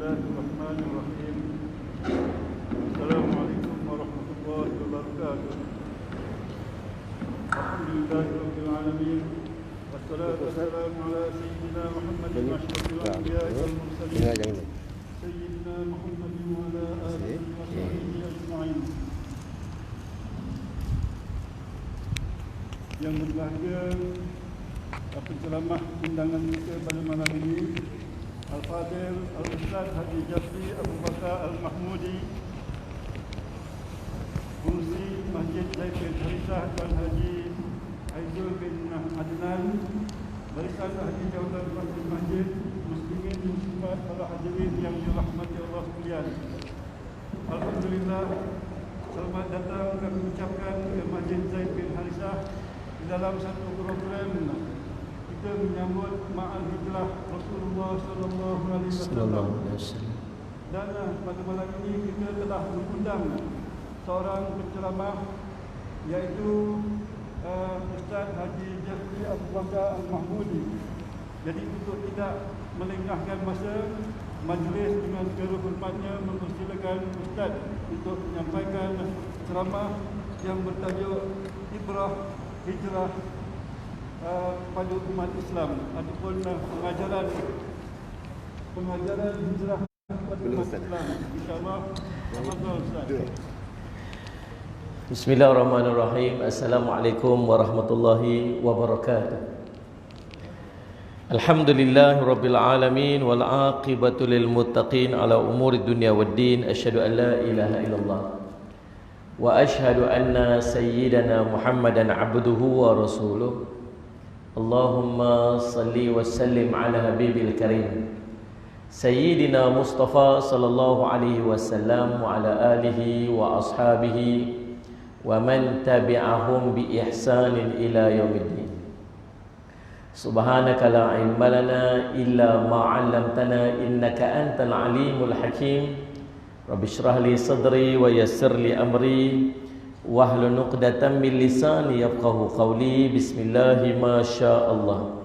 الله الرحمن الرحيم. السلام عليكم ورحمة الله وبركاته. الحمد لله رب العالمين، والصلاة والسلام على سيدنا محمد أشرف الأنبياء والمرسلين سيدنا محمد وعلى آله وصحبه أجمعين. Yang berbahagia penceramah undangan kita pada malam ini, Al-Fadil Al-Ustaz Haji Jafri Abu Bakar Al-Mahmudi, Fungsi Masjid Zaid bin Harisah Tuan Haji Aizul bin Adnan, Barisan Haji Jawatan Masjid Muslimin Muslimat, para hadirin yang dirahmati Allah sekalian. Alhamdulillah, selamat datang kami ucapkan ke Masjid Zaid bin Harisah di dalam satu program kita menyambut ma'al hijrah Rasulullah sallallahu alaihi wasallam. Dan pada malam ini kita telah mengundang seorang penceramah, iaitu Ustaz Haji Jafri Abu Bakar Al-Mahmudi. Jadi untuk tidak melengahkan masa majlis, dengan segala hormatnya mempersilakan Ustaz untuk menyampaikan ceramah yang bertajuk Ibrah Hijrah pada umat Islam, ataupun pengajaran hijrah pada umat Islam. InsyaAllah. Bismillahirrahmanirrahim. Assalamualaikum warahmatullahi wabarakatuh. Alhamdulillahi rabbil alamin, wal aqibatu lil muttaqin ala umuri dunya waddin. Asyhadu an la ilaha illallah wa asyhadu anna sayyidana Muhammadan abduhu wa rasuluh. Allahumma salli wa sallim ala habibil karim Sayyidina Mustafa sallallahu alaihi wasallam wa ala alihi wa ashabihi wa man tabi'ahum bi ihsanin ila yaumiddin. Subhanaka la ilma lana illa ma 'allamtana innaka antal alimul hakim. Rabbi shrah li sadri wa yassir li amri wahlul 'uqdatam min lisani yafqahu qawli. Bismillahi ma syaa Allah.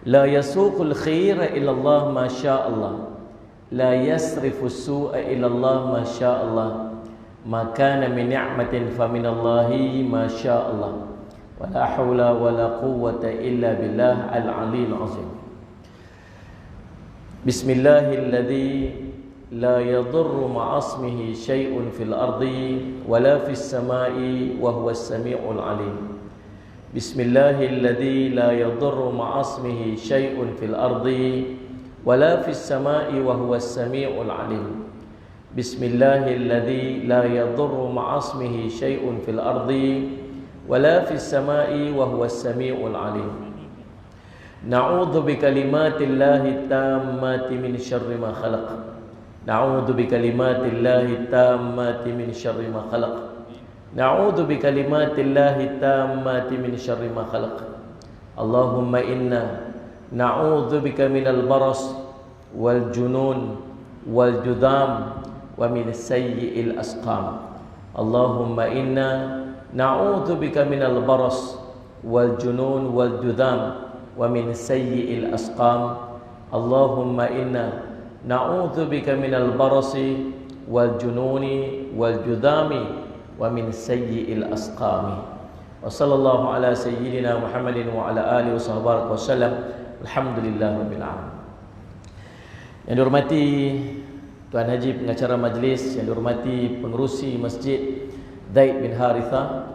La yasuqul khaira illa Allah ma syaa Allah. La yasrifu su'a illa Allah ma syaa Allah. Ma kana min ni'matin fa min Allahi ma syaa Allah. Wa la haula wa la quwwata illa billah al-'aliyyil 'azim. Bismillahilladzi la yadurru ma'asmihi syai'un fil ardi wa la fis sama'i wa huwas sami'ul 'alim. Bismillahilladzi la yadurru ma'asmihi syai'un fil ardi wa la fis sama'i wa huwas sami'ul 'alim. Bismillahilladzi la yadurru ma'asmihi syai'un fil ardi wa la fis sama'i wa huwas sami'ul 'alim. Na'udzu bikalimatillahi tammati min syarri ma khalaq. Na'udzu bikalimatillahi tammati min syarri ma khalaq. Na'udzu bikalimatillahi tammati min syarri ma khalaq. Allahumma inna na'udzu bika minal baras wal junun wal judam wa min sayyi'il asqam. Allahumma inna na'udzu bika minal baras wal junun wal judam wa min sayyi'il asqam. Allahumma inna na'udzu bika minal barasi wal jununi wal judami wa min sayyi'il asqami. Wa sallallahu ala sayyidina Muhammadin wa ala alihi wa sallam. Alhamdulillahirabbil alamin. Yang dihormati Tuan Haji pengacara majlis, yang dihormati pengerusi Masjid Zaid bin Harithah,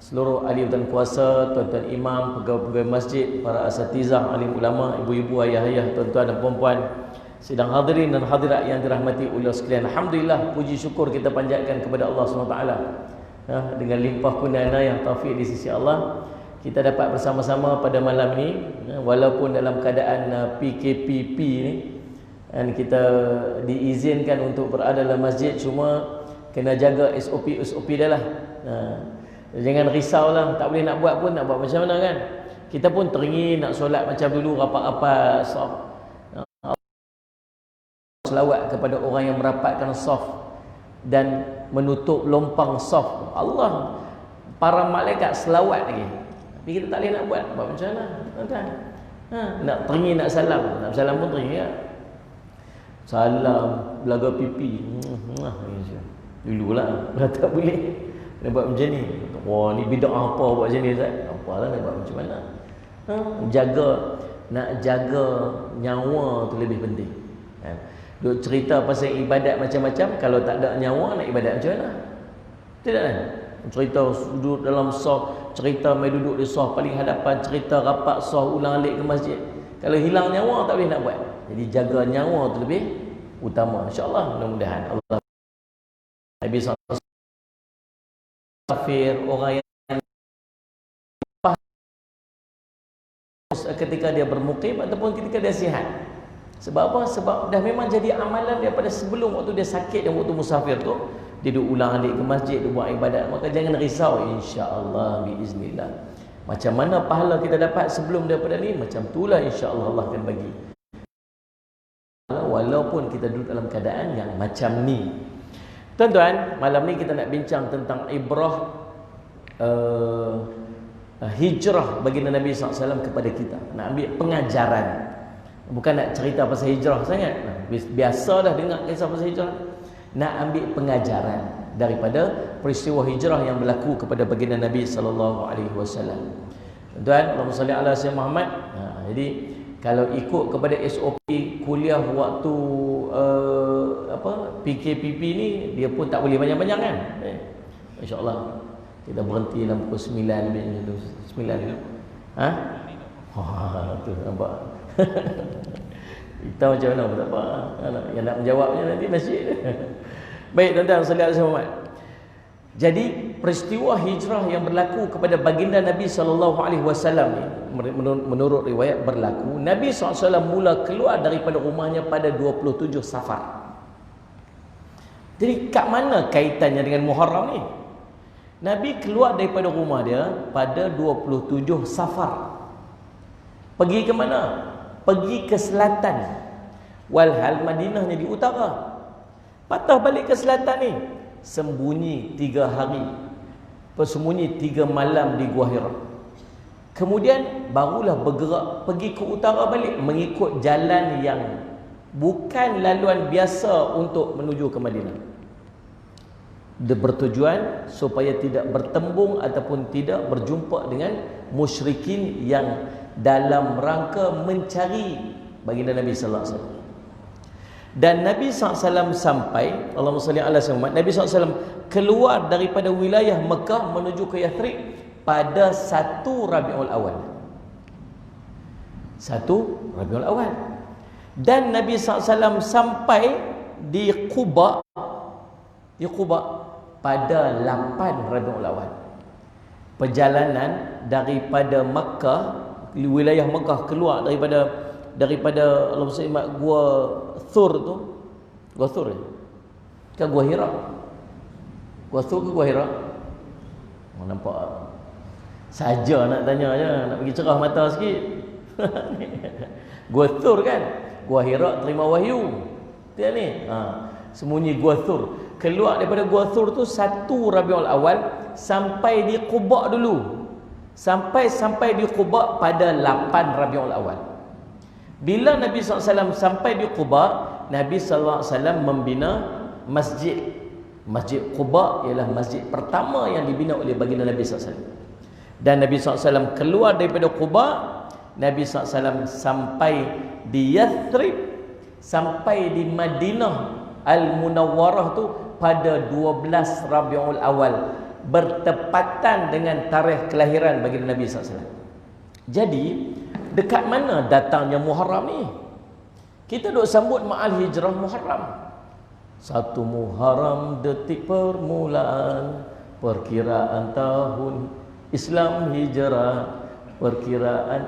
seluruh ahli dan kuasa, tuan-tuan imam, pegawai-pegawai masjid, para asatizah, alim ulama, ibu-ibu, ayah-ayah, tuan-tuan dan puan-puan, sidang hadirin dan hadirat yang dirahmati oleh sekalian. Alhamdulillah, puji syukur kita panjatkan kepada Allah SWT. Dengan limpah kunana yang taufik di sisi Allah, kita dapat bersama-sama pada malam ini, walaupun dalam keadaan PKPP ni, dan kita diizinkan untuk berada dalam masjid, cuma kena jaga SOP dah lah. Jangan risaulah, tak boleh nak buat pun, nak buat macam mana kan? Kita pun teringin nak solat macam dulu, rapat-rapat, selawat kepada orang yang merapatkan saf dan menutup lompang saf. Allah, para malaikat selawat lagi, tapi kita tak boleh nak buat macam mana? Nak teringin nak salam pun teringin ya? Salam, belaga pipi. Dululah, tak boleh. Nak buat macam ni. Wah, ni bidak apa buat macam ni, Ustaz? Apalah nak buat macam mana? Nak jaga nyawa tu lebih penting. Kan? Duk cerita pasal ibadat macam-macam, kalau tak ada nyawa nak ibadat macam mana? Tidak kan? Cerita duduk dalam saf, cerita mai duduk di saf paling hadapan, cerita rapat saf ulang-alik ke masjid. Kalau hilang nyawa tak boleh nak buat. Jadi jaga nyawa tu lebih utama. Insya-Allah, mudah-mudahan Allah Nabi SAW kafir, orang yang ketika dia bermukim ataupun ketika dia sihat. Sebab apa? Sebab dah memang jadi amalan daripada sebelum waktu dia sakit dan waktu musafir tu, dia duk ulang-alik ke masjid, dia buat ibadat. Maka jangan risau, insya-Allah biiznillah. Macam mana pahala kita dapat sebelum daripada ni, macam itulah insya-Allah Allah akan bagi. Walaupun kita duduk dalam keadaan yang macam ni. Tuan-tuan, malam ni kita nak bincang tentang ibrah hijrah baginda Nabi SAW kepada kita. Nak ambil pengajaran. Bukan nak cerita pasal hijrah sangat. Biasa dah dengar kisah pasal hijrah. Nak ambil pengajaran daripada peristiwa hijrah yang berlaku kepada baginda Nabi SAW. Tuan-tuan, Allahumma salli ala sayyidina Muhammad. Jadi kalau ikut kepada SOP kuliah waktu PKPP ni, dia pun tak boleh banyak-banyak kan. InsyaAllah kita berhenti dalam pukul 9 lebih 9. Tu nampak. Kita macam mana pun tak apa. Yang nak menjawabnya nanti masjid. Baik tuan-tuan, sallallahu alaihi wasallam. Jadi peristiwa hijrah yang berlaku kepada baginda Nabi sallallahu alaihi wasallam ni, menurut riwayat berlaku Nabi SAW mula keluar daripada rumahnya pada 27 Safar. Jadi kat mana kaitannya dengan Muharram ni? Nabi keluar daripada rumah dia pada 27 Safar. Pergi ke mana? Pergi ke selatan. Walhal Madinahnya di utara. Patah balik ke selatan ni, sembunyi 3 hari, bersembunyi 3 malam di Gua Hira. Kemudian barulah bergerak pergi ke utara balik, mengikut jalan yang bukan laluan biasa untuk menuju ke Madinah. Dia bertujuan supaya tidak bertembung ataupun tidak berjumpa dengan musyrikin yang dalam rangka mencari baginda Nabi sallallahu alaihi wasallam. Dan Nabi SAW sampai, Allahumma salli ala sayyidina Muhammad, Nabi SAW keluar daripada wilayah Mekah menuju ke Yathrib pada 1 Rabiul Awal. 1 Rabiul Awal. Dan Nabi SAW sampai di Quba pada 8 Rabiul Awal. Perjalanan daripada Mekah, wilayah Mekah keluar daripada Allah SWT Gua Thur tu. Gua Thur kan Gua Hira. Gua Thur ke Gua Hira? Nampak saja nak tanya je, nak bagi cerah mata sikit. Gua Thur kan, Gua Hira terima wahyu. Dia ni sembunyi Gua Thur. Keluar daripada Gua Thur tu 1 Rabiul Awal, sampai di Quba dulu. Sampai di Quba pada 8 Rabiul Awal. Bila Nabi SAW sampai di Quba, Nabi SAW membina masjid. Masjid Quba ialah masjid pertama yang dibina oleh baginda Nabi SAW. Dan Nabi SAW keluar daripada Quba, Nabi SAW sampai di Yathrib, sampai di Madinah Al-Munawwarah tu pada 12 Rabiul Awal, bertepatan dengan tarikh kelahiran baginda Nabi SAW. Jadi dekat mana datangnya Muharram ni? Kita duk sambut ma'al hijrah Muharram. 1 Muharram detik permulaan perkiraan tahun Islam hijrah, perkiraan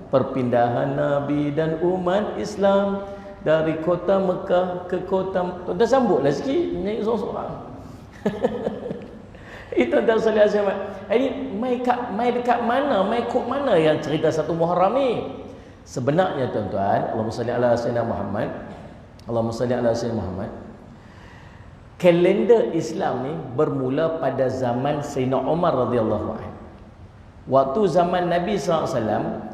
perpindahan Nabi dan umat Islam dari kota Mekah ke kota. Tuan sambutlah sikit, nyanyi seorang-seorang. Itu dah salih azam. Ini mai dekat mana, mai kod mana yang cerita 1 Muharram ni? Sebenarnya tuan-tuan, Allahumma salli ala sayyidina Muhammad. Allahumma salli ala sayyidina Muhammad. Kalender Islam ni bermula pada zaman Sayyidina Umar radhiyallahu anhu. Waktu zaman Nabi SAW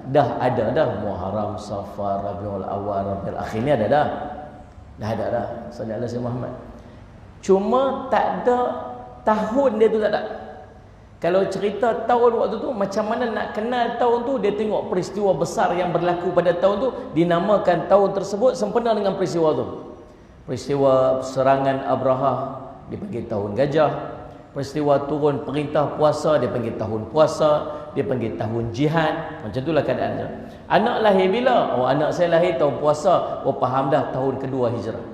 dah ada Muharram, Safar, Rabiul Awal, Rabiul Akhir ni ada dah. Dah ada dah. Sallallahu alaihi Muhammad. Cuma tak ada tahun dia tu, tak ada. Kalau cerita tahun waktu tu, macam mana nak kenal tahun tu, dia tengok peristiwa besar yang berlaku pada tahun tu, dinamakan tahun tersebut sempena dengan peristiwa tu. Peristiwa serangan Abrahah dipanggil tahun gajah. Peristiwa turun perintah puasa dia panggil tahun puasa, dia panggil tahun jihad. Macam itulah keadaannya. Anak lahir bila? Oh, anak saya lahir tahun puasa. Oh, faham dah, tahun kedua hijrah.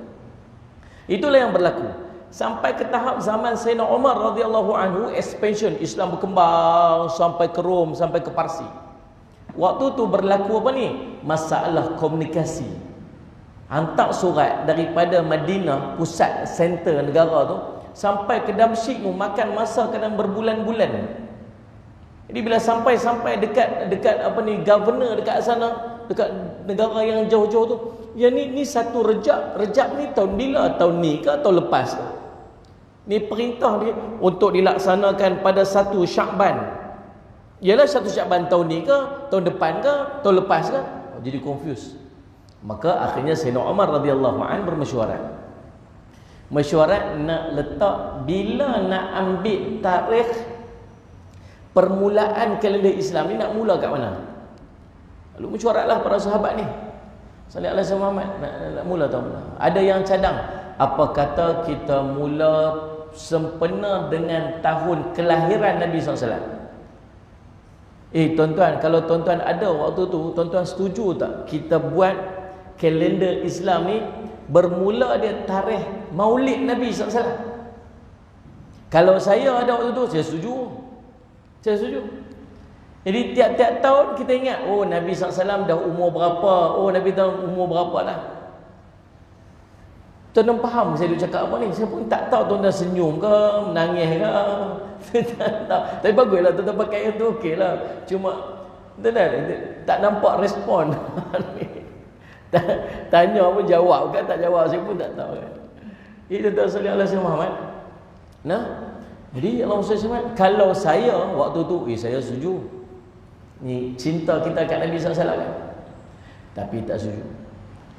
Itulah yang berlaku. Sampai ke tahap zaman Sayyidina Umar radhiyallahu anhu, expansion Islam berkembang sampai ke Rom, sampai ke Parsi. Waktu tu berlaku apa ni? Masalah komunikasi. Hantar surat daripada Madinah, pusat center negara tu, sampai ke Damsyik tu makan masa kadang berbulan-bulan. Jadi bila sampai dekat apa ni, governor dekat sana, dekat negara yang jauh-jauh tu, ya ni satu Rejab ni tahun bila? Tahun ni ke tahun lepas ke? Ni perintah dia untuk dilaksanakan pada 1 Syakban. Yalah 1 Syakban tahun ni ke, tahun depan ke, tahun lepas ke? Jadi confused. Maka akhirnya Sayyidina Umar radhiyallahu anhu bermesyuarat. Mesyuarat nak letak bila nak ambil tarikh permulaan kalender Islam ni, nak mula kat mana? Lalu mesyuaratlah para sahabat ni. Sallallahu alaihi wasallam nak mula tahun mana? Ada yang cadang, apa kata kita mula sempena dengan tahun kelahiran Nabi SAW. Tuan-tuan, kalau tuan-tuan ada waktu tu, tuan-tuan setuju tak kita buat kalender Islam ni bermula dia tarikh Maulid Nabi SAW? Kalau saya ada waktu tu, saya setuju. Saya setuju. Jadi tiap-tiap tahun kita ingat, oh Nabi SAW dah umur berapa, oh Nabi dah umur berapa dah. Tuan-tuan faham saya duk cakap apa ni? Saya pun tak tahu tuan-tuan senyum ke, menangis ke. Saya tak tahu. Tapi baguslah tuan-tuan pakai itu, okeylah. Cuma tuan-tuan tak nampak respon. Tanya apa jawab ke tak jawab, saya pun tak tahu kan. Tuan-tuan sallallahu alaihi Muhammad. Nah, jadi Allah SWT, kalau saya waktu tu, saya setuju. Ni cinta kita kat Nabi SAW kan. Tapi tak setuju.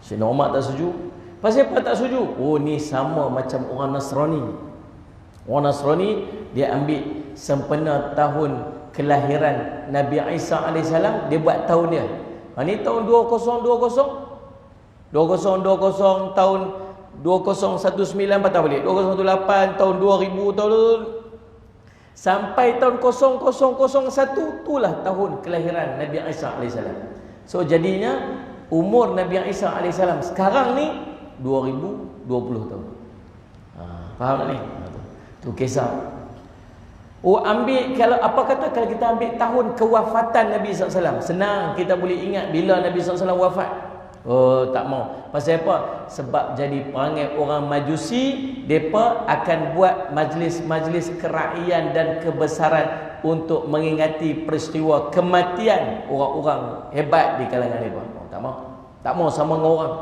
Sayyidina Umar tak setuju. Pasal apa tak setuju? Oh, ni sama macam orang Nasrani. Orang Nasrani dia ambil sempena tahun kelahiran Nabi Isa AS, dia buat tahun dia. Ni tahun 2020, 2020 tahun 2019 patah balik, 2018 tahun 2000 tahun sampai tahun 0001 itulah tahun kelahiran Nabi Isa AS. So jadinya umur Nabi Isa AS sekarang ni 2020 tahun. Faham tak ni? Tu kisah. Oh, ambil, kalau apa kata kalau kita ambil tahun kewafatan Nabi SAW, senang kita boleh ingat bila Nabi SAW wafat. Oh, tak mau. Pasal apa? Sebab jadi perangai orang Majusi, mereka akan buat majlis-majlis kerakyatan dan kebesaran untuk mengingati peristiwa kematian orang-orang hebat di kalangan mereka. Oh, tak mau. Tak mau sama dengan orang.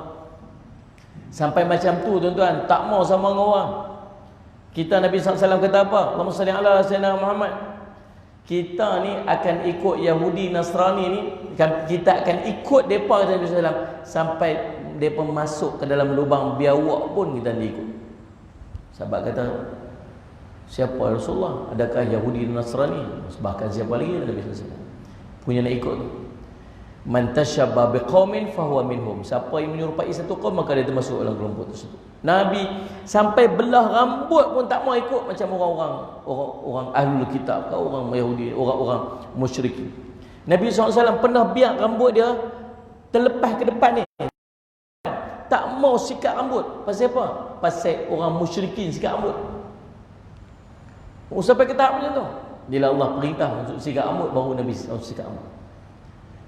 Sampai macam tu tuan-tuan, tak mau sama dengan orang. Kita Nabi SAW kata apa? Allahumma salli ala sayyidina Muhammad. Kita ni akan ikut Yahudi Nasrani ni, kita akan ikut depa kata Nabi SAW sampai depa masuk ke dalam lubang biawak pun kita ikut. Sahabat kata, siapa Rasulullah? Adakah Yahudi Nasrani? Bahkan siapa lagi Nabi SAW punya nak ikut tu. Man tashabba biqaumin fahuwa minhum. Siapa yang menyerupai satu kaum maka dia termasuk dalam kelompok tersebut. Nabi sampai belah rambut pun tak mau ikut macam orang ahlul kitab, orang Yahudi, orang musyrikin. Nabi SAW pernah biar rambut dia terlepas ke depan ni. Tak mau sikat rambut. Pasal apa? Pasal orang musyrikin sikat rambut. Sampai ke tahap macam tu. Bila Allah perintah untuk sikat rambut, baru Nabi SAW sikat rambut.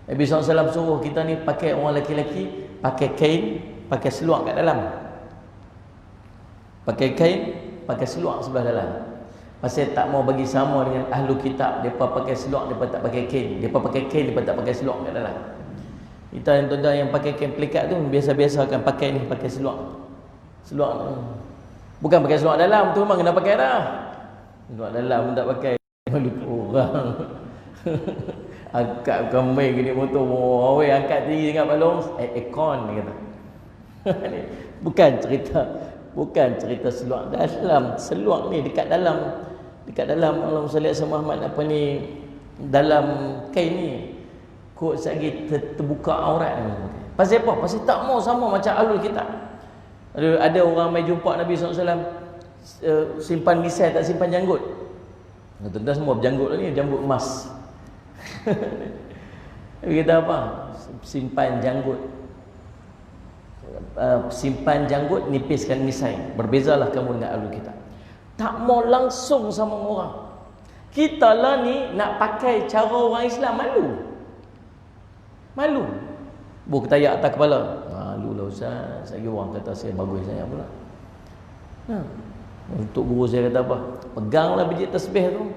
Nabi SAW suruh kita ni pakai, orang lelaki-lelaki pakai kain, pakai seluar kat dalam. Pakai kain, pakai seluar sebelah dalam. Pasal tak mau bagi sama dengan ahlu kitab. Mereka pakai seluar, mereka tak pakai kain. Mereka pakai kain, mereka tak pakai seluar kat dalam. Kita yang tuan-tuan yang pakai kain pelikat tu biasa-biasa akan pakai ni, pakai seluar. Seluar tu bukan pakai seluar dalam, tu memang kena pakai dah. Seluar dalam pun tak pakai. Malu orang. Angkat bukan main gini motor. Weh, angkat tinggi dengan balong. Aircon dia kata. bukan cerita seluar dalam. Seluar ni dekat dalam Allahumma salli ala Muhammad apa ni, dalam kain ni kot sagi terbuka aurat ni. Pasal apa? Pasal tak mau sama macam ahlul kitab. Ada orang mai jumpa Nabi SAW, simpan misai tak simpan janggut. Tuan-tuan semua berjanggut ni, janggut emas. Nabi kata apa? Simpan janggut, nipiskan misai. Berbezalah kamu dengan ahlul kitab. Tak mau langsung sama orang. Kita lah ni nak pakai cara orang Islam, malu. Buat ketayak atas kepala. Malu lah Ustaz. Lagi orang kata saya bagus saya pula. Untuk guru saya kata apa? Peganglah biji tasbih tu.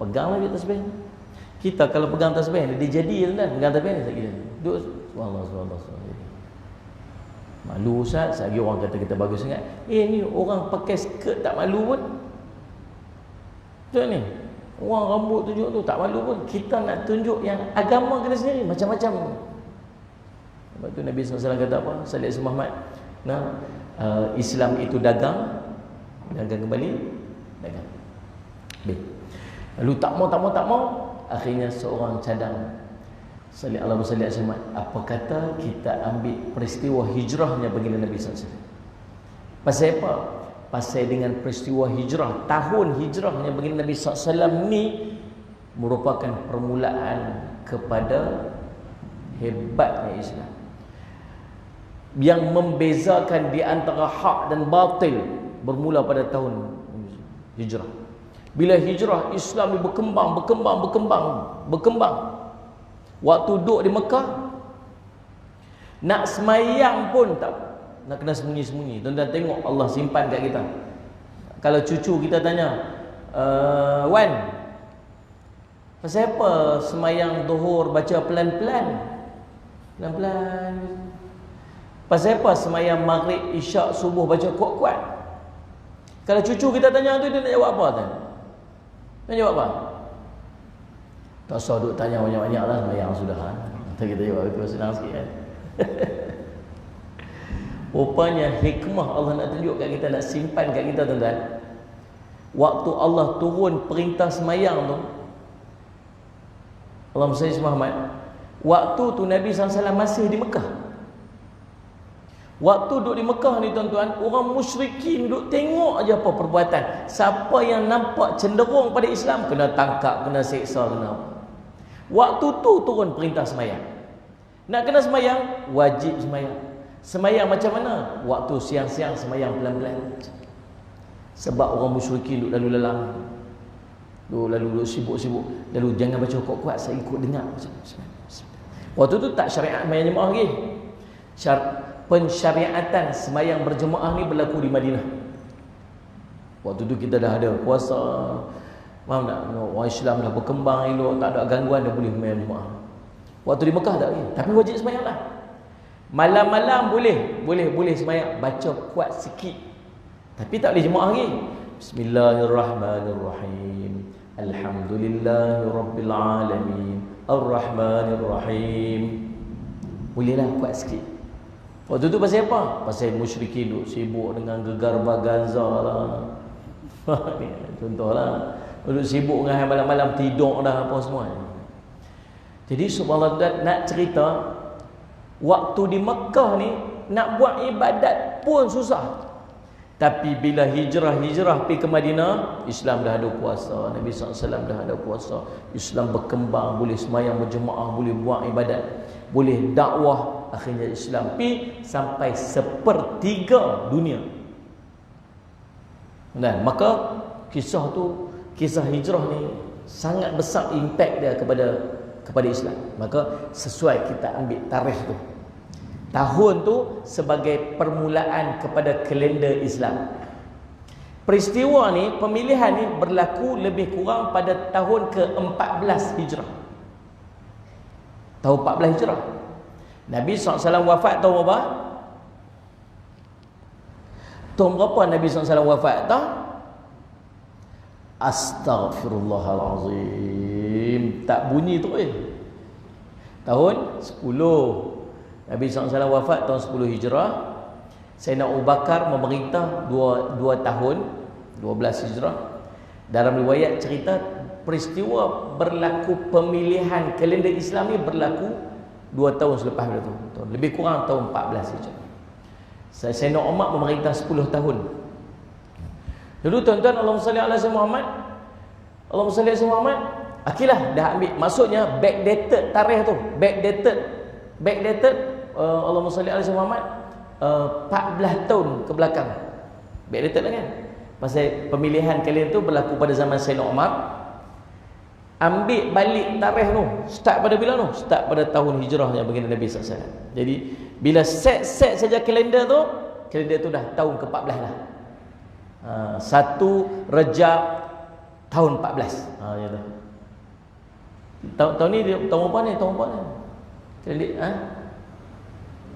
Peganglah biji tasbih. Kita kalau pegang tasbih ni, dia jadi kan? Pegang tasbih ni sekali. Duduk. Subhanallah. Malu Ustaz. Lagi orang kata kita bagus sangat. Ni orang pakai skirt tak malu pun. Tengok ni. Orang rambut tunjuk tu tak malu pun. Kita nak tunjuk yang agama kita sendiri macam-macam. Sebab tu Nabi SAW kata apa? Sallallahu alaihi Muhammad. Islam itu dagang kembali dagang. Lalu tak mau. Akhirnya seorang cadang. Sallallahu alaihi wasallam. Apa kata kita ambil peristiwa hijrahnya baginda Nabi SAW. Pasal apa? Pasal dengan peristiwa hijrah, tahun hijrahnya baginda Nabi SAW ni merupakan permulaan kepada hebatnya Islam. Yang membezakan di antara hak dan batil bermula pada tahun hijrah. Bila hijrah, Islam ni berkembang. Waktu duduk di Mekah, nak semayang pun tak, nak kena sembunyi-sembunyi. Tuan-tuan tengok Allah simpan kat kita. Kalau cucu kita tanya, Wan, pasal apa semayang zuhur baca pelan-pelan? Pasal apa semayang maghrib, isyak, subuh baca kuat-kuat? Kalau cucu kita tanya tu, dia nak jawab apa tuan? Dia jawab apa? Tak usah duk tanya banyak-banyak lah, semayang sudah. Kita jawab itu senang sikit kan. Rupanya hikmah Allah nak tunjuk kat kita, nak simpan kat kita tuan-tuan. Waktu Allah turun perintah semayang tu, Allahumma salli ala Muhammad, waktu tu Nabi SAW masih di Mekah. Waktu duduk di Mekah ni tuan-tuan, orang musyrikin duduk tengok aja apa perbuatan. Siapa yang nampak cenderung pada Islam, kena tangkap, kena seksa, kena apa. Waktu tu turun perintah semayang. Nak kena semayang, wajib semayang. Semayang macam mana? Waktu siang-siang semayang pelan-pelan. Sebab orang musyrikin duduk lalu lalang, lalu sibuk-sibuk, lalu jangan baca kuat-kuat, saya ikut dengar. Waktu tu tak syariat semayang jemaah lagi. Pensyariatan semayang berjemaah ni berlaku di Madinah. Waktu tu kita dah ada puasa, faham tak? Orang Islam dah berkembang elok, tak ada gangguan, dah boleh semayang jemaah. Waktu di Mekah tak lagi, tapi wajib semayang lah. Malam-malam boleh semayang, baca kuat sikit, tapi tak boleh jemaah lagi. Bismillahirrahmanirrahim, Alhamdulillahirabbil alamin, Ar-Rahmanirrahim. Bolehlah kuat sikit. Waktu tu pasal apa? Pasal musyrikin duk sibuk dengan gegar baganza lah. Contohlah, duk sibuk dengan malam-malam tidur dah apa semua. Jadi subhanallah, nak cerita waktu di Mekah ni nak buat ibadat pun susah. Tapi bila hijrah pergi ke Madinah, Islam dah ada puasa, Nabi SAW dah ada puasa, Islam berkembang, boleh semayang berjemaah, boleh buat ibadat, boleh dakwah. Akhirnya Islam pergi sampai 1/3 dunia. Dan maka kisah hijrah ni sangat besar impak dia kepada Islam. Maka sesuai kita ambil tarikh tu, tahun tu sebagai permulaan kepada kalender Islam. Peristiwa ni, pemilihan ni berlaku lebih kurang pada tahun ke-14 Hijrah. Tahun 14 Hijrah. Nabi SAW wafat tahun berapa? Tahun berapa Nabi SAW wafat tak? Astaghfirullahalazim. Tak bunyi tu tahun 10. Nabi SAW wafat tahun 10 Hijrah. Sayyidina Abu Bakar memerintah 2 tahun 12 Hijrah. Dalam riwayat cerita peristiwa berlaku pemilihan kalender Islam ni berlaku 2 tahun selepas itu. Lebih kurang tahun 14 Hijrah. Sayyidina Umar memerintah 10 tahun. Dulu tuan-tuan, Allahumma salli ala sayyidina Muhammad. Allahumma salli ala sayyidina Muhammad. Akilah dah ambil, maksudnya backdated tarikh tu. Backdated Allahumma salli ala sayyidina Muhammad 14 tahun ke belakang. Backdated lah kan. Pasal pemilihan kalian tu berlaku pada zaman Sayyidina Umar. Ambil balik tarikh tu, start pada bila tu? Start pada tahun hijrah yang baginda Nabi SAW. Jadi bila set saja kalender tu dah tahun ke-14 lah. 1 Rejab tahun 14. Ya tu. Tahun ni tahun apa ni? Kalender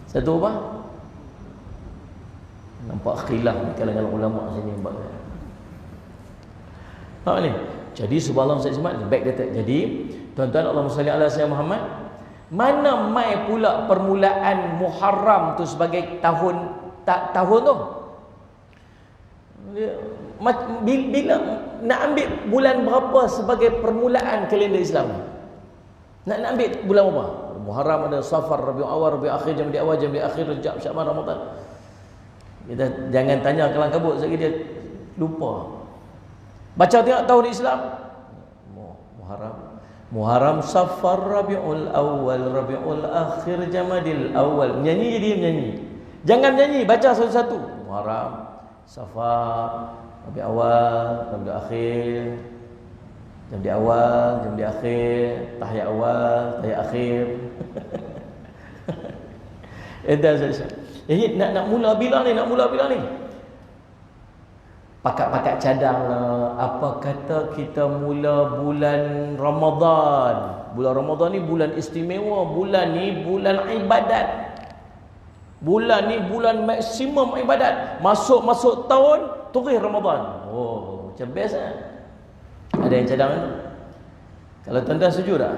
satu apa? Nampak khilaf di kalangan ulama sini. Ni. Jadi subhanallah Ustaz Ismail backdated. Jadi tuan-tuan, Allahumma salli ala sayyidina Muhammad. Mana mai pula permulaan Muharram tu sebagai tahun tu? Bila nak ambil bulan berapa sebagai permulaan kalender Islam? Nak ambil bulan berapa? Muharram ada Safar, Rabiul Awal, Rabiul Akhir, Jamdi Awal, Jamdi Akhir, Rejab, Syaban, Ramadan. Kita jangan tanya kelang kabut sebab dia lupa. Baca tengok tahun Islam. Muharram, Safar, Rabiul Awal, Rabiul Akhir, Jamadil Awal. Menyanyi je dia menyanyi. Jangan menyanyi, baca satu-satu. Muharram, Safar, Rabiul Awal, Rabiul Akhir, Jamdi Awal, Jamdi Akhir, Tahiyat Awal, Tahiyat Akhir. Jadi nak mula bila ni? Pakat-pakat cadang lah. Apa kata kita mula bulan Ramadan? Bulan Ramadan ni bulan istimewa. Bulan ni bulan ibadat. Bulan ni bulan maksimum ibadat. Masuk tahun turun Ramadan. Oh, macam best kan? Ada yang cadang tu. Kalau tuan-tuan setuju tak?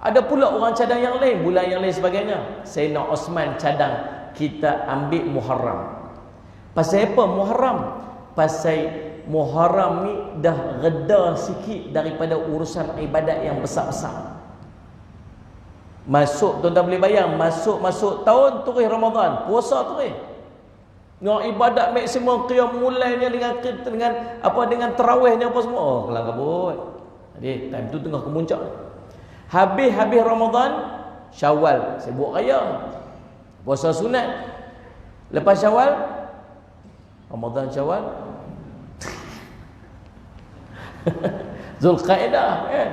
Ada pula orang cadang yang lain, bulan yang lain sebagainya. Sayyidina Osman cadang kita ambil Muharram. Pasal apa Muharram? Pasal Muharram ni dah reda sikit daripada urusan ibadat yang besar-besar. Masuk, tuan-tuan boleh bayang, masuk tahun turun Ramadan, puasa turun. Dengan ibadat maksimum qiyamul lailnya dengan tarawihnya apa semua. Oh, kelang kabut. Jadi time tu tengah kemuncak. Habis Ramadan, Syawal sibuk raya. Puasa sunat. Lepas Syawal, Ramadan, Syawal, Zulqaidah kan.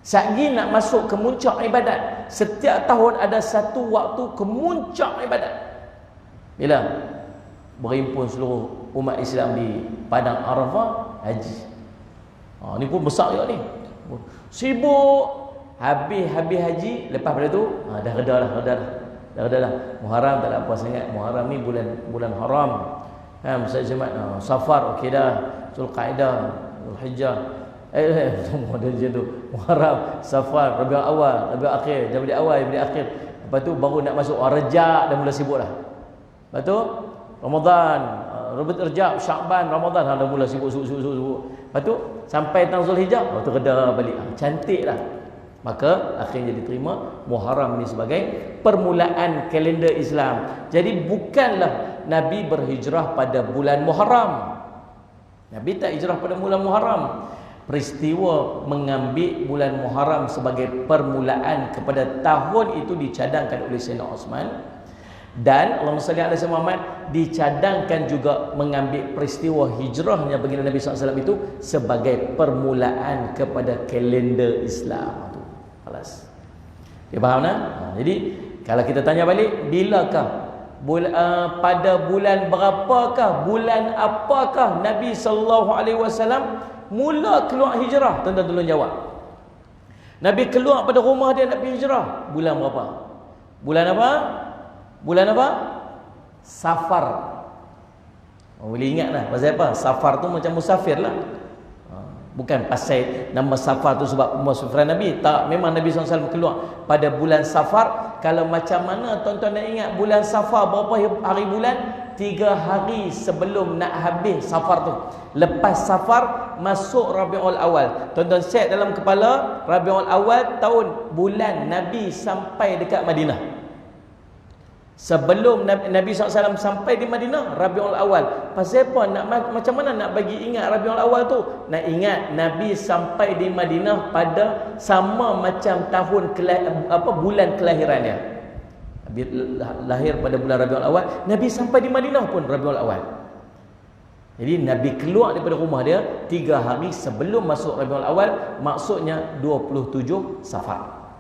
Sagi nak masuk kemuncak ibadat. Setiap tahun ada satu waktu kemuncak ibadat. Bila? Berhimpun seluruh umat Islam di Padang Arafah, haji. Ni pun besar juga ni. Sibuk. Habis haji, lepas pada tu dah reda dah. Muharram tak ada apa sangat. Muharram ni bulan haram. Ustaz Jumat, Safar okey dah. Zulqaidah, Zulhijjah. Semua ada macam tu. Muharram, Safar, Rabiul Awal, Rabiul Akhir, Jamdi Awal, Jamdi Akhir. Lepas tu baru nak masuk Rejab, dah mula sibuk dah. Lepas tu Ramadan, Rejab, Syaban, Ramadan dah mula sibuk. Lepas tu sampai tanggal Zulhijjah, tu reda balik. Cantik dah. Maka akhirnya diterima Muharram ini sebagai permulaan kalender Islam. Jadi bukanlah Nabi berhijrah pada bulan Muharram. Nabi tak hijrah pada bulan Muharram. Peristiwa mengambil bulan Muharram sebagai permulaan kepada tahun itu dicadangkan oleh Sayyidina Osman. Dan Allahumma salli ala sayyidina Muhammad, dicadangkan juga mengambil peristiwa hijrahnya baginda Nabi SAW itu sebagai permulaan kepada kalender Islam. Kelas. Dia faham tak? Jadi kalau kita tanya balik, bilakah pada bulan berapakah, bulan apakah Nabi SAW mula keluar hijrah? Tuan-tuan tolong jawab. Nabi keluar pada rumah dia nak pergi hijrah bulan berapa? Bulan apa? Safar. Boleh ingat lah pasal apa? Safar tu macam musafir lah. Bukan pasal nama Safar tu sebab umur sufran Nabi. Tak, memang Nabi SAW keluar pada bulan Safar. Kalau macam mana tuan-tuan nak ingat bulan Safar, berapa hari bulan? 3 hari sebelum nak habis Safar tu. Lepas Safar masuk Rabiul Awal. Tuan-tuan set dalam kepala, Rabiul Awal tahun bulan Nabi sampai dekat Madinah. Sebelum Nabi SAW sampai di Madinah, Rabiul Awal. Pasal apa? Macam mana nak bagi ingat Rabiul Awal tu? Nak ingat Nabi sampai di Madinah pada sama macam tahun bulan kelahirannya. Nabi lahir pada bulan Rabiul Awal, Nabi sampai di Madinah pun Rabiul Awal. Jadi Nabi keluar daripada rumah dia 3 hari sebelum masuk Rabiul Awal, maksudnya 27 Safar.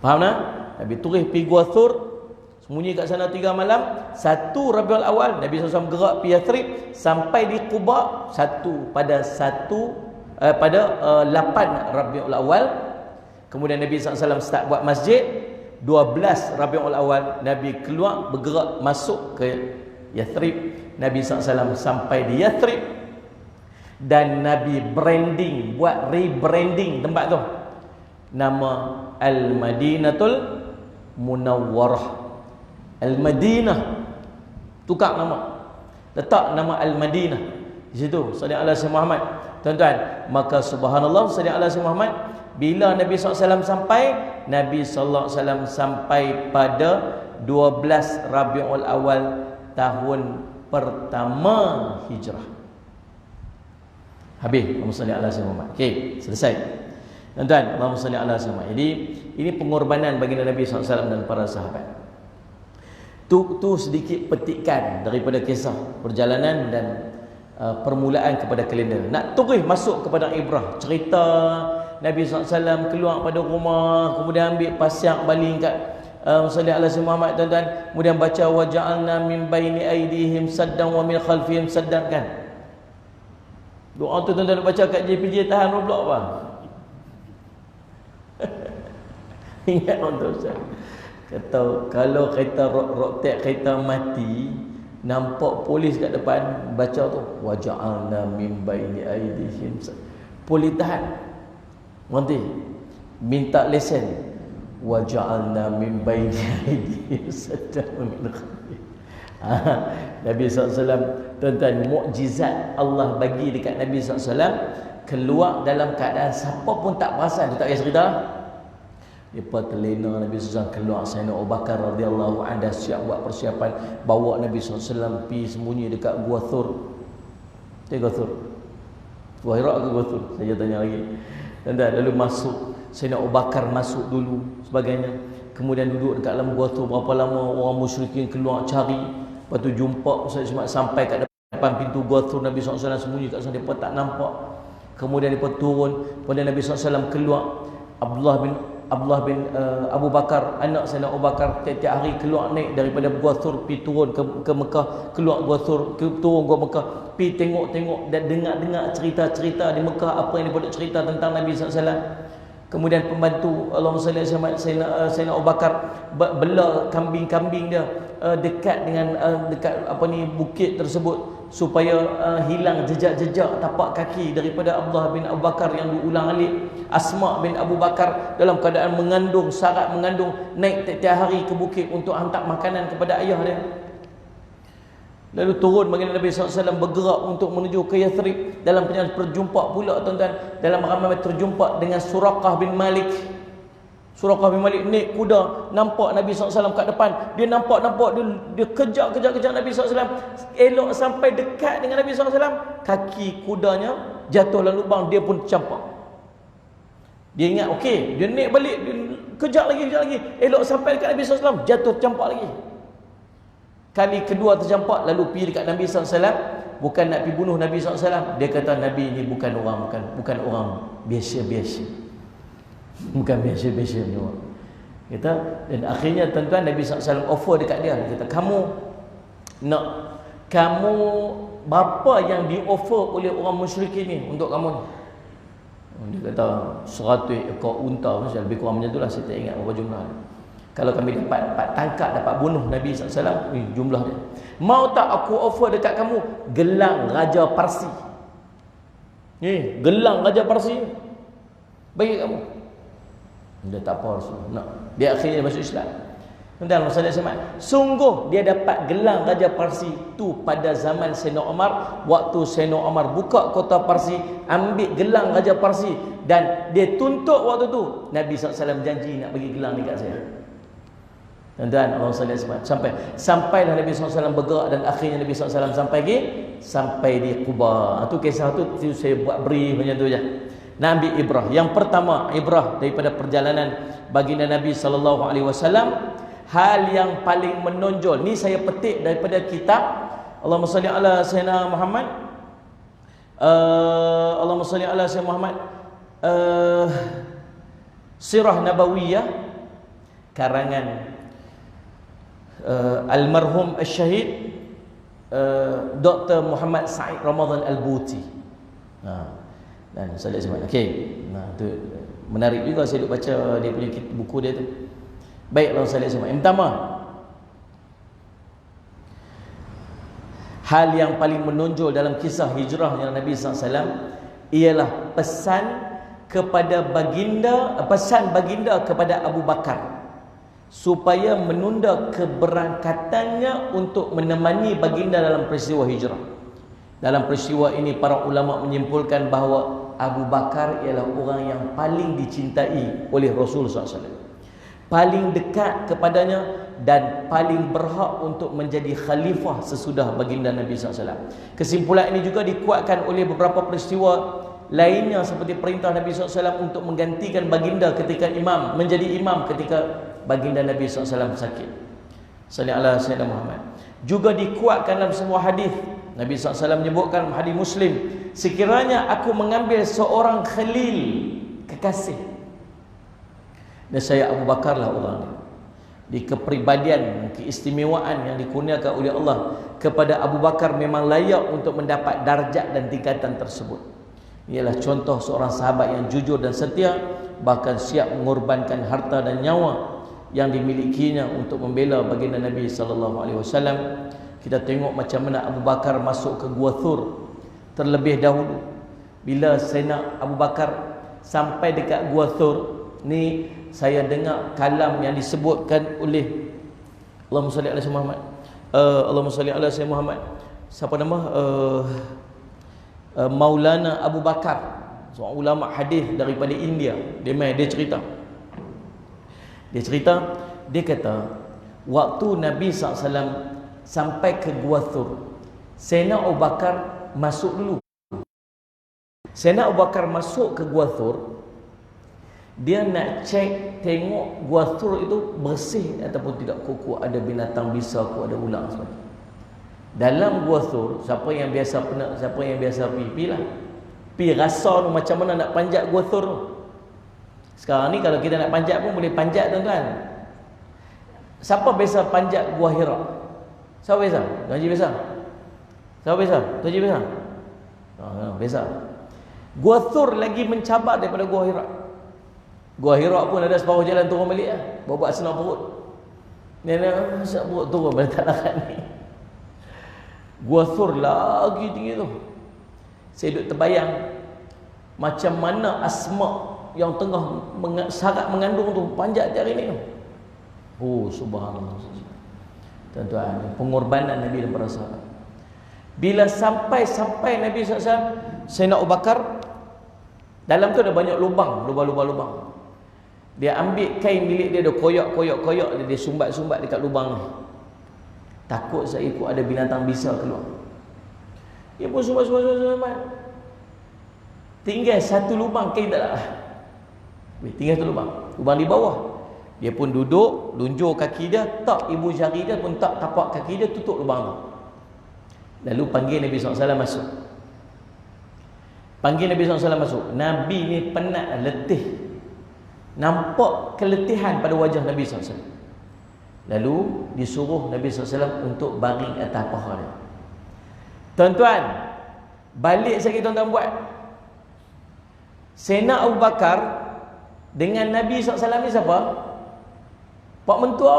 Faham tak? Nabi turun pergi Gua Thur, sembunyi kat sana 3 malam. 1 Rabiul Awal Nabi SAW gerak pergi Yathrib sampai di Quba pada 8 Rabiul Awal. Kemudian Nabi SAW start buat masjid. 12 Rabiul Awal Nabi keluar bergerak masuk ke Yathrib. Nabi SAW sampai di Yathrib dan Nabi branding, buat rebranding tempat tu. Nama Al-Madinatul Munawwarah. Al-Madinah, tukar nama, letak nama Al-Madinah di situ. Sallallahu alaihi wasallam Muhammad. Tuan-tuan, maka subhanallah, sallallahu alaihi wasallam Muhammad, bila Nabi SAW sampai, Nabi SAW sampai pada 12 Rabiul Awal tahun pertama Hijrah. Habis. Allahumma salli ala sayyidina Muhammad. Okey, selesai. Tuan-tuan, Allahumma salli ala sayyidina Muhammad. Jadi ini pengorbanan baginda Nabi SAW dan para sahabat. Tu sedikit petikan daripada kisah perjalanan dan permulaan kepada kalender. Nak terus masuk kepada ibrah, cerita Nabi SAW keluar pada rumah, kemudian ambil pasyak baling kat sallallahu alaihi wasallam Muhammad, tuan-tuan, kemudian baca wa ja'alna min baini aydihim saddan wa min khalfihim saddan, kan? Doa tu tuan-tuan baca kat JPJ tahan roblok apa? Ingat orang tu, kata kalau kereta rotek kereta mati, nampak polis kat depan, baca tu wa ja'alna min baini aydihim, polis tahan, nanti minta lesen, wa ja'alna min baini aydihim saddan wa min khalfihim. Nabi SAW, tuan-tuan, mukjizat Allah bagi dekat Nabi SAW, keluar dalam keadaan siapa pun tak perasan. Dia tak payah cerita. Depa terlena Nabi SAW keluar. Sayyidina Abu Bakar radhiyallahu anhu dah siap buat persiapan, bawa Nabi SAW pergi sembunyi dekat Gua Thur. Gua Thur, Gua Hira ke Gua Thur? Saya tanya lagi. Dan lalu masuk, Sayyidina Abu Bakar masuk dulu sebagainya. Kemudian duduk dekat dalam Gua Thur berapa lama, orang musyrikin keluar cari. Lepas tu jumpa sampai kat depan pintu Gua Thur, Nabi SAW sembunyi kat sana, depa tak nampak. Kemudian depa turun, kemudian Nabi SAW keluar. Abdullah bin Abu Bakar, anak Sayyidina Abu Bakar, tiap-tiap hari keluar naik daripada Gua Thur pergi turun ke Mekah, keluar Gua Thur, turun Gua Mekah, pergi tengok-tengok dan dengar cerita-cerita di Mekah, apa yang dia cerita tentang Nabi SAW. Kemudian pembantu Allahumma salli alaihi Sayyidina Abu Bakar bela kambing-kambing dia dekat dengan dekat bukit tersebut, supaya hilang jejak-jejak tapak kaki daripada Abdullah bin Abu Bakar yang diulang-alik. Asma bin Abu Bakar dalam keadaan syarat mengandung, naik tiap-tiap hari ke bukit untuk hantar makanan kepada ayah dia. Lalu turun baginda Nabi SAW bergerak untuk menuju ke Yathrib. Dalam perjalanan terjumpa pula, tuan-tuan, dalam ramai terjumpa dengan Suraqah bin Malik. Suraqah bin Malik naik kuda, nampak Nabi SAW kat depan. Dia nampak dia kejar Nabi SAW. Elok sampai dekat dengan Nabi SAW, kaki kudanya jatuh dalam lubang, dia pun campak. Dia ingat okey, dia naik balik, dia kejar lagi. Elok sampai dekat Nabi SAW, jatuh campak lagi. Kali kedua tercampak, lalu pergi dekat Nabi SAW, bukan nak pergi bunuh Nabi SAW. Dia kata Nabi ni bukan orang biasa-biasa. Bukan biasa-biasa ni orang. Kata, dan akhirnya tuan-tuan, Nabi SAW offer dekat dia. Dia kata, kamu berapa yang di-offer oleh orang musyrikin ni untuk kamu ni? Dia kata 100 ekor unta, lebih kurang macam itulah, saya tak ingat berapa jumlah. Kalau kami dapat tangkap, dapat bunuh Nabi SAW, jumlah dia. Mau tak aku offer dekat kamu gelang Raja Parsi? Gelang Raja Parsi. Bagi kamu. Dia tak apa Rasul. Dia akhirnya masuk Islam. Tuan-tuan masalah sama. Sungguh dia dapat gelang Raja Parsi tu pada zaman Sayyidina Umar. Waktu Sayyidina Umar buka kota Parsi, ambil gelang Raja Parsi, dan dia tuntut waktu tu Nabi SAW janji nak bagi gelang dekat saya. Tuan-tuan, Allah SWT sampailah Nabi SAW bergerak, dan akhirnya Nabi SAW sampai di Quba. Itu kisah tu saya buat brief macam tu je. Nak ambil ibrah. Yang pertama, ibrah daripada perjalanan baginda Nabi SAW, hal yang paling menonjol. Ni saya petik daripada kitab Allahumma salli ala Sayyidina Muhammad. Allahumma salli ala Sayyidina Muhammad. Sirah Nabawiyah karangan almarhum al-syahid Dr. Muhammad Said Ramadan Al-Buti. Dan saya lihat semua. Okey. Tu menarik juga saya duk baca dia punya buku dia tu. Baik, Allah saya lihat semua. Yang pertama, hal yang paling menonjol dalam kisah hijrahnya Nabi SAW ialah pesan baginda kepada Abu Bakar supaya menunda keberangkatannya untuk menemani baginda dalam peristiwa hijrah. Dalam peristiwa ini para ulama menyimpulkan bahawa Abu Bakar ialah orang yang paling dicintai oleh Rasul SAW, paling dekat kepadanya, dan paling berhak untuk menjadi khalifah sesudah baginda Nabi SAW. Kesimpulan ini juga dikuatkan oleh beberapa peristiwa lainnya, seperti perintah Nabi SAW untuk menggantikan baginda ketika menjadi imam ketika baginda Nabi SAW sakit. Sallallahu alaihi wasallam Muhammad. Juga dikuatkan dalam semua hadis. Nabi SAW menyebutkan hadis Muslim, sekiranya aku mengambil seorang khalil, kekasih, dan saya Abu Bakar lah orangnya. Di kepribadian, keistimewaan yang dikurniakan oleh Allah kepada Abu Bakar memang layak untuk mendapat darjat dan tingkatan tersebut. Ialah contoh seorang sahabat yang jujur dan setia, bahkan siap mengorbankan harta dan nyawa yang dimilikinya untuk membela baginda Nabi SAW. Kita tengok macam mana Abu Bakar masuk ke Gua Thur terlebih dahulu. Bila Sayyidina Abu Bakar sampai dekat Gua Thur ni, saya dengar kalam yang disebutkan oleh Allahumma salli ala Sayyidina Muhammad. Allahumma salli ala Sayyidina Muhammad. Siapa nama? Maulana Abu Bakar, seorang ulama hadis daripada India. Dia cerita. Dia kata, waktu Nabi SAW sampai ke Gua Thur, Sayyidina Abu Bakar masuk dulu. Sayyidina Abu Bakar masuk ke Gua Thur, dia nak cek, tengok Gua Thur itu bersih ataupun tidak, kuku ada binatang bisa, kuku ada ulang sebagainya. Dalam Gua Thur, siapa yang biasa pergi lah. Pergi rasa tu macam mana nak panjat Gua Thur tu. Sekarang ni kalau kita nak panjat pun boleh panjat, tuan-tuan. Siapa biasa panjat Gua Hira? Siapa biasa? Tuan Haji biasa? Siapa biasa? Tuan Haji biasa? Biasa. Gua Thur lagi mencabar daripada Gua Hira. Gua Hira pun ada separuh jalan turun balik lah. Bawa senang perut. Ni masak perut turun pada tak larat ni. Gua Thur lagi tinggi tu. Saya duduk terbayang macam mana Asma yang tengah sangat mengandung tu panjat hari ni tu. Oh, subhanallah. Tuan-tuan, pengorbanan Nabi dan para sahabat. Bila sampai Nabi SAW, Sayyidina Abu Bakar, dalam tu ada banyak lubang. Dia ambil kain milik dia, koyak, dia sumbat dekat lubang ni. Takut saya ikut ada binatang bisa keluar. Dia pun sumbat. Tinggal satu lubang kain tak ada. Tinggal satu lubang di bawah. Dia pun duduk, lunjur kaki dia, tak ibu jari dia pun tak tapak kaki dia, tutup lubang tu. Lalu panggil Nabi SAW masuk. Nabi ni penat, letih. Nampak keletihan pada wajah Nabi SAW. Lalu disuruh Nabi SAW untuk baring atas paha dia. Tuan-tuan, balik sekali tuan-tuan buat. Sayyidina Abu Bakar dengan Nabi SAW ni siapa? Pak Mentua.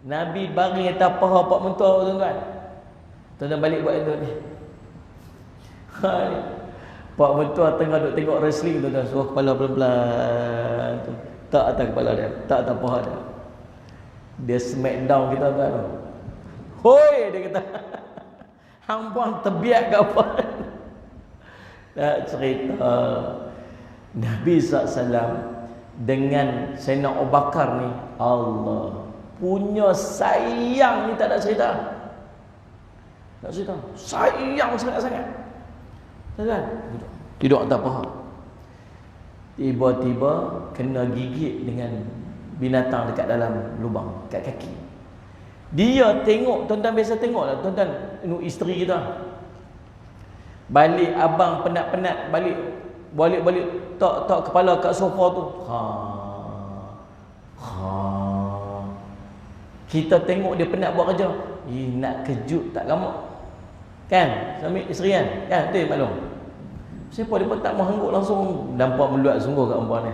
Nabi baring atas paha Pak Mentua, tuan-tuan. Tuan-tuan balik buat itu ni. Pak mentua tengah duk tengok wrestling tu dah suruh kepala pelan-pelan tu. Tak atas kepala dia, tak atas paha dia. Dia smackdown kita kan. Hoi dia kata. Hang puan terbiak ke apa? Tak cerita Nabi SAW dengan Sayyidina Abu Bakar ni, Allah punya sayang ni tak ada cerita. Tak cerita. Sayang sangat-sangat. Kan? Tidak tak faham. Tiba-tiba kena gigit dengan binatang dekat dalam lubang, kat kaki. Dia tengok, tuan-tuan biasa tengok lah, tuan-tuan isteri kita. Balik abang penat-penat, balik tak kepala kat sofa tu. Kita tengok dia penat buat kerja. Nak kejut tak lama. Kan? Suami isteri kan? Kan? Betul maklum. Siapa dia pun tak mengangguk langsung nampak meluat sungguh kat perempuan ni.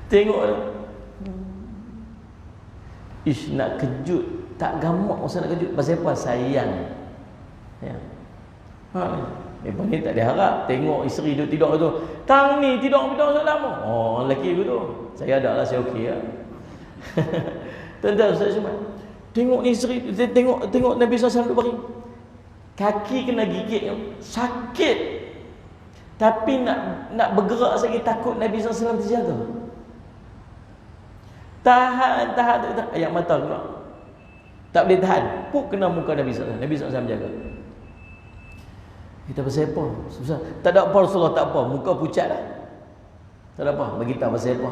Tengok dia. Ish, nak kejut tak gamak masa nak kejut. Pasal apa? Sayang. Ya. Mereka ni tak diharap tengok isteri dia tidur tu. Tang ni tidur lama. Oh, lelaki tu. Saya ada lah, saya okey lah. Tuan-tuan, saya cuma tengok ni isteri, tengok Nabi SAW duk baring. Kaki kena gigit, sakit. Tapi nak bergerak lagi takut Nabi SAW terjaga. Tahan. Ayat mata pula. Tak boleh tahan. Puk kena muka Nabi SAW. Nabi SAW jaga. Kita pasal apa? Susah. Tak ada apa Rasulullah, tak apa. Muka pucat dah. Tak ada apa. Bagi tahu pasal apa.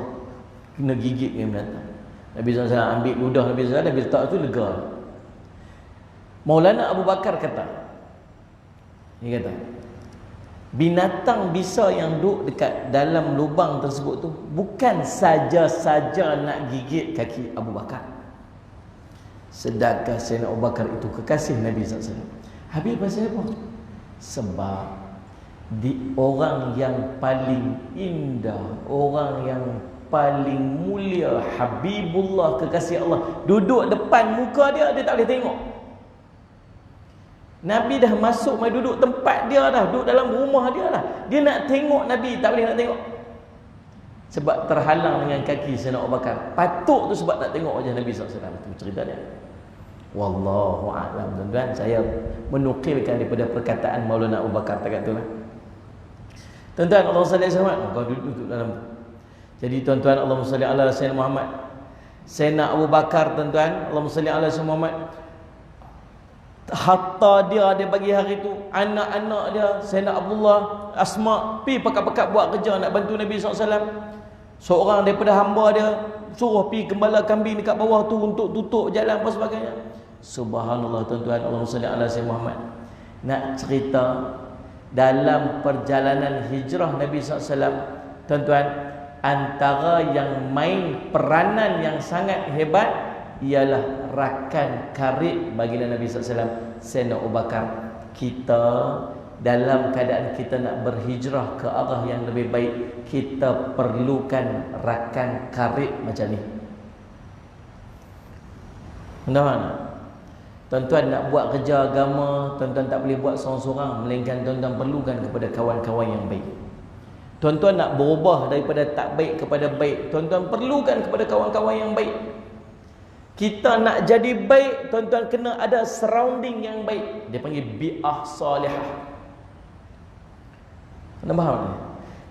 Kena gigit yang binatang. Nabi SAW ambil ludah Nabi SAW, Nabi letak tu lega. Maulana Abu Bakar kata, dia kata, binatang bisa yang duduk dekat dalam lubang tersebut tu bukan saja-saja nak gigit kaki Abu Bakar. Sedangkan Sayyidina Abu Bakar itu kekasih Nabi SAW. Habis pasal apa? Sebab orang yang paling indah, orang yang paling mulia, Habibullah, kekasih Allah, duduk depan muka dia, dia tak boleh tengok. Nabi dah masuk, mai duduk tempat dia dah, duduk dalam rumah dia dah. Dia nak tengok Nabi, tak boleh nak tengok. Sebab terhalang dengan kaki Sayyidina Abu Bakar. Patut tu sebab nak tengok wajah Nabi SAW. Itu cerita dia. Wallahu a'lam. Tuan-tuan, saya menukilkan daripada perkataan Maulana Abu Bakar dekat tu lah. Tuan-tuan, Allah sallallahu alaihi wasallam, kau duduk dalam. Jadi tuan-tuan, Allahumma salli ala Sayyidina Muhammad. Sayyidina Abu Bakar, tuan-tuan, Allahumma salli ala Sayyidina Muhammad. Hatta dia bagi hari tu, anak-anak dia, Sayyidina Abdullah, Asma, pi pekat-pekat buat kerja nak bantu Nabi SAW. Seorang daripada hamba dia suruh pi gembala kambing dekat bawah tu untuk tutup jalan apa sebagainya. Subhanallah, tuan-tuan, Allahumma salli ala Sayyidina Muhammad. Nak cerita dalam perjalanan hijrah Nabi SAW, tuan-tuan, antara yang main peranan yang sangat hebat ialah rakan karib baginda Nabi SAW, Sayyidina Abu Bakar. Kita dalam keadaan kita nak berhijrah ke arah yang lebih baik, kita perlukan rakan karib macam ni. Mana? Tuan-tuan nak buat kerja agama, tuan-tuan tak boleh buat seorang-seorang, melainkan tuan-tuan perlukan kepada kawan-kawan yang baik. Tuan-tuan nak berubah daripada tak baik kepada baik, tuan-tuan perlukan kepada kawan-kawan yang baik. Kita nak jadi baik, tuan-tuan kena ada surrounding yang baik. Dia panggil bi'ah salihah. Anda faham ni?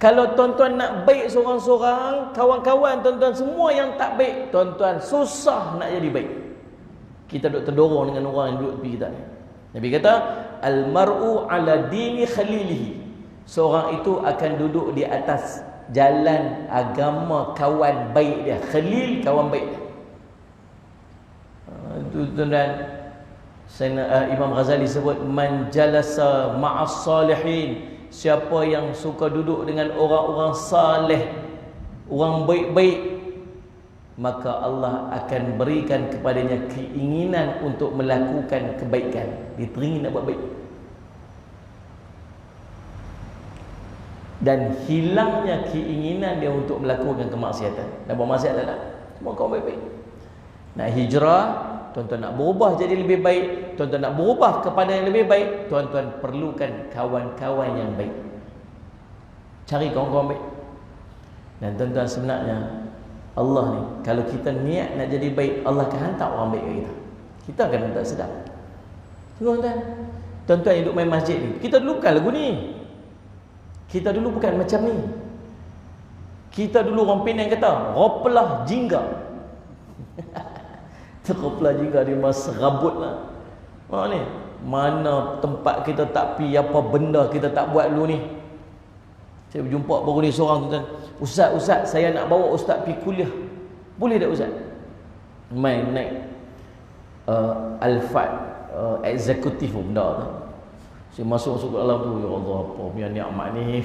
Kalau tuan-tuan nak baik seorang-seorang, kawan-kawan tuan-tuan semua yang tak baik, tuan-tuan susah nak jadi baik. Kita duduk terdorong dengan orang yang duduk tepi kita ni. Nabi kata, al-mar'u ala dini khalilihi. Seorang itu akan duduk di atas jalan agama kawan baik dia. Khalil, kawan baik dia. Itu tuan-tuan, Imam Ghazali sebut, man jalasa ma'as salihin. Siapa yang suka duduk dengan orang-orang saleh, orang baik-baik, maka Allah akan berikan kepadanya keinginan untuk melakukan kebaikan. Dia teringin nak buat baik. Dan hilangnya keinginan dia untuk melakukan kemaksiatan. Dan buat maksiat tak nak. Semua kau baik-baik. Nak hijrah, tuan-tuan nak berubah jadi lebih baik, tuan-tuan nak berubah kepada yang lebih baik, tuan-tuan perlukan kawan-kawan yang baik. Cari kawan-kawan baik. Dan tuan-tuan, sebenarnya Allah ni, kalau kita niat nak jadi baik, Allah akan hantar orang baik kat kita. Kita akan tak sedap. Tengok tuan-tuan, tuan-tuan yang duduk main masjid ni, kita dulu bukan lagu ni. Kita dulu bukan macam ni. Kita dulu orang Penang kata, ropelah jingga. Terkoplah juga di masa serabut lah. Mana tempat kita tak pi, apa benda kita tak buat dulu ni. Saya berjumpa baru ni seorang tuan-tuan, Ustaz, saya nak bawa Ustaz pi kuliah. Boleh tak Ustaz? Main naik Alphard eksekutif benda tu. Saya masuk ke dalam tu, ya Allah, apa punya nikmat ni.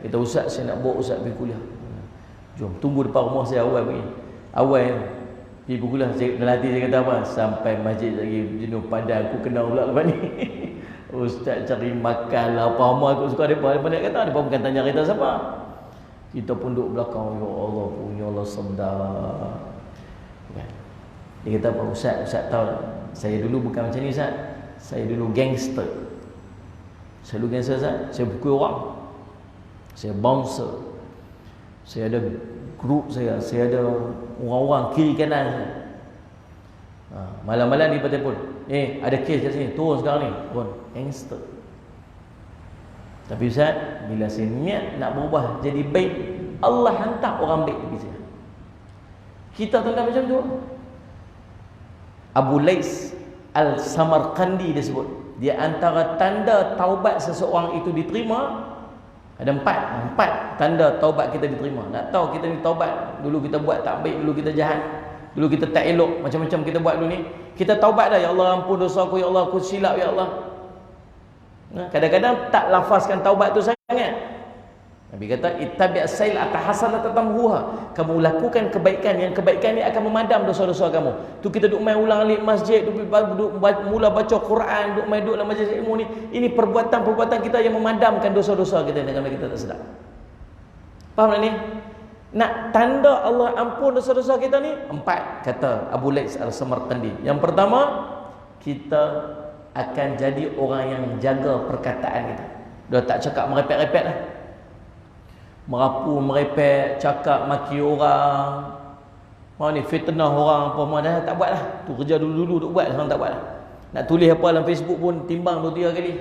Kata, Ustaz, saya nak bawa Ustaz pi kuliah. Jom, tunggu depan rumah saya awal pergi. Awal pergi kuliah, dalam hati saya kata apa? Sampai masjid lagi jenuh pandai, aku kenal pula lepas ni. Ustaz cari makan lah, apa amal aku suka mereka nak kata, mereka bukan tanya kita siapa. Kita pun duduk belakang, ya Allah, punya Allah sedar. Dia kata apa? Ustaz tahu, saya dulu bukan macam ni Ustaz. Saya dulu gangster. Saya dulu gangster Ustaz. Saya pukul orang. Saya bouncer. Saya ada grup saya ada orang-orang kiri kanan saya. Malam-malam ni telefon, ada kes kat sini, turun sekarang ni, turun. Gangster. Tapi Ustaz, bila saya niat nak berubah jadi baik, Allah hantar orang baik bagi saya. Kita tanda macam tu. Abu Lais Al-Samarqandi dia sebut, dia antara tanda taubat seseorang itu diterima. Ada empat tanda taubat kita diterima. Nak tahu kita ni taubat, dulu kita buat tak baik, dulu kita jahat, dulu kita tak elok, macam-macam kita buat dulu ni, kita taubat dah, ya Allah ampun dosa aku, ya Allah aku silap, ya Allah. Kadang-kadang tak lafazkan taubat tu sangat. Nabi kata ittabi' as-sail atahasanata tamhuha. Kamu lakukan kebaikan, yang kebaikan ni akan memadam dosa-dosa kamu. Tu kita duk main ulang alik masjid, duk mula baca Quran, duk dalam majlis ilmu ni. Ini perbuatan-perbuatan kita yang memadamkan dosa-dosa kita dengan kita tak sedar. Faham tak ni? Nak tanda Allah ampun dosa-dosa kita ni, 4 kata Abu Lais Al-Samarqandi. Yang pertama, kita akan jadi orang yang jaga perkataan kita. Dia tak cakap merepek-repek lah. Merapu, merepek, cakap maki orang. Ni fitnah orang apa dah tak buat lah. Tu kerja dulu-dulu duk buat, sekarang tak buat lah. Nak tulis apa dalam Facebook pun timbang 2-3 kali.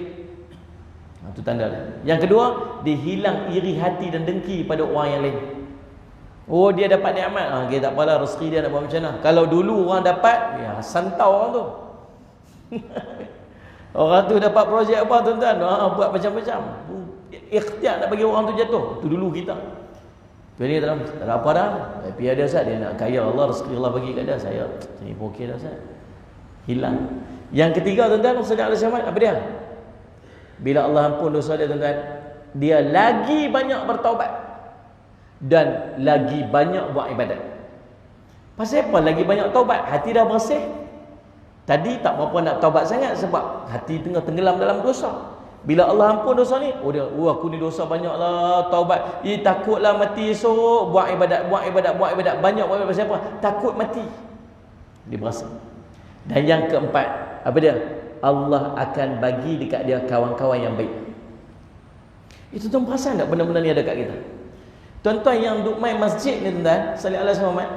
Tu tanda lah. Yang kedua, dia hilang iri hati dan dengki pada orang yang lain. Oh, dia dapat nikmat, dia tak apalah, rezeki dia nak buat macam mana. Kalau dulu orang dapat, ya santau orang tu. Orang tu dapat projek apa tuan-tuan, buat macam-macam. Ikhtiar nak bagi orang tu jatuh. Tu dulu kita. Tu ni tak ada apa dah. Tapi ada Ustaz, dia nak kaya, Allah rezeki Allah bagi kat dia. Saya ni pun okey dah Ustaz. Hilang. Yang ketiga tuan-tuan, Ustaz Al-Syamad, apa dia? Bila Allah ampun dosa dia tuan-tuan, dia lagi banyak bertaubat dan lagi banyak buat ibadat. Pasal apa lagi banyak taubat? Hati dah bersih. Tadi tak berapa nak taubat sangat sebab hati tengah tenggelam dalam dosa. Bila Allah ampun dosa ni, aku ni dosa banyaklah, taubat. Takutlah mati esok, buat ibadat, banyak buat ibadat. Pasal apa? Takut mati. Dia berasa. Dan yang keempat, apa dia? Allah akan bagi dekat dia kawan-kawan yang baik. Itu tuan perasan tak benda-benda ni ada kat kita? Tuan-tuan yang duk main masjid ni tuan-tuan, sallallahu alaihi wasallam,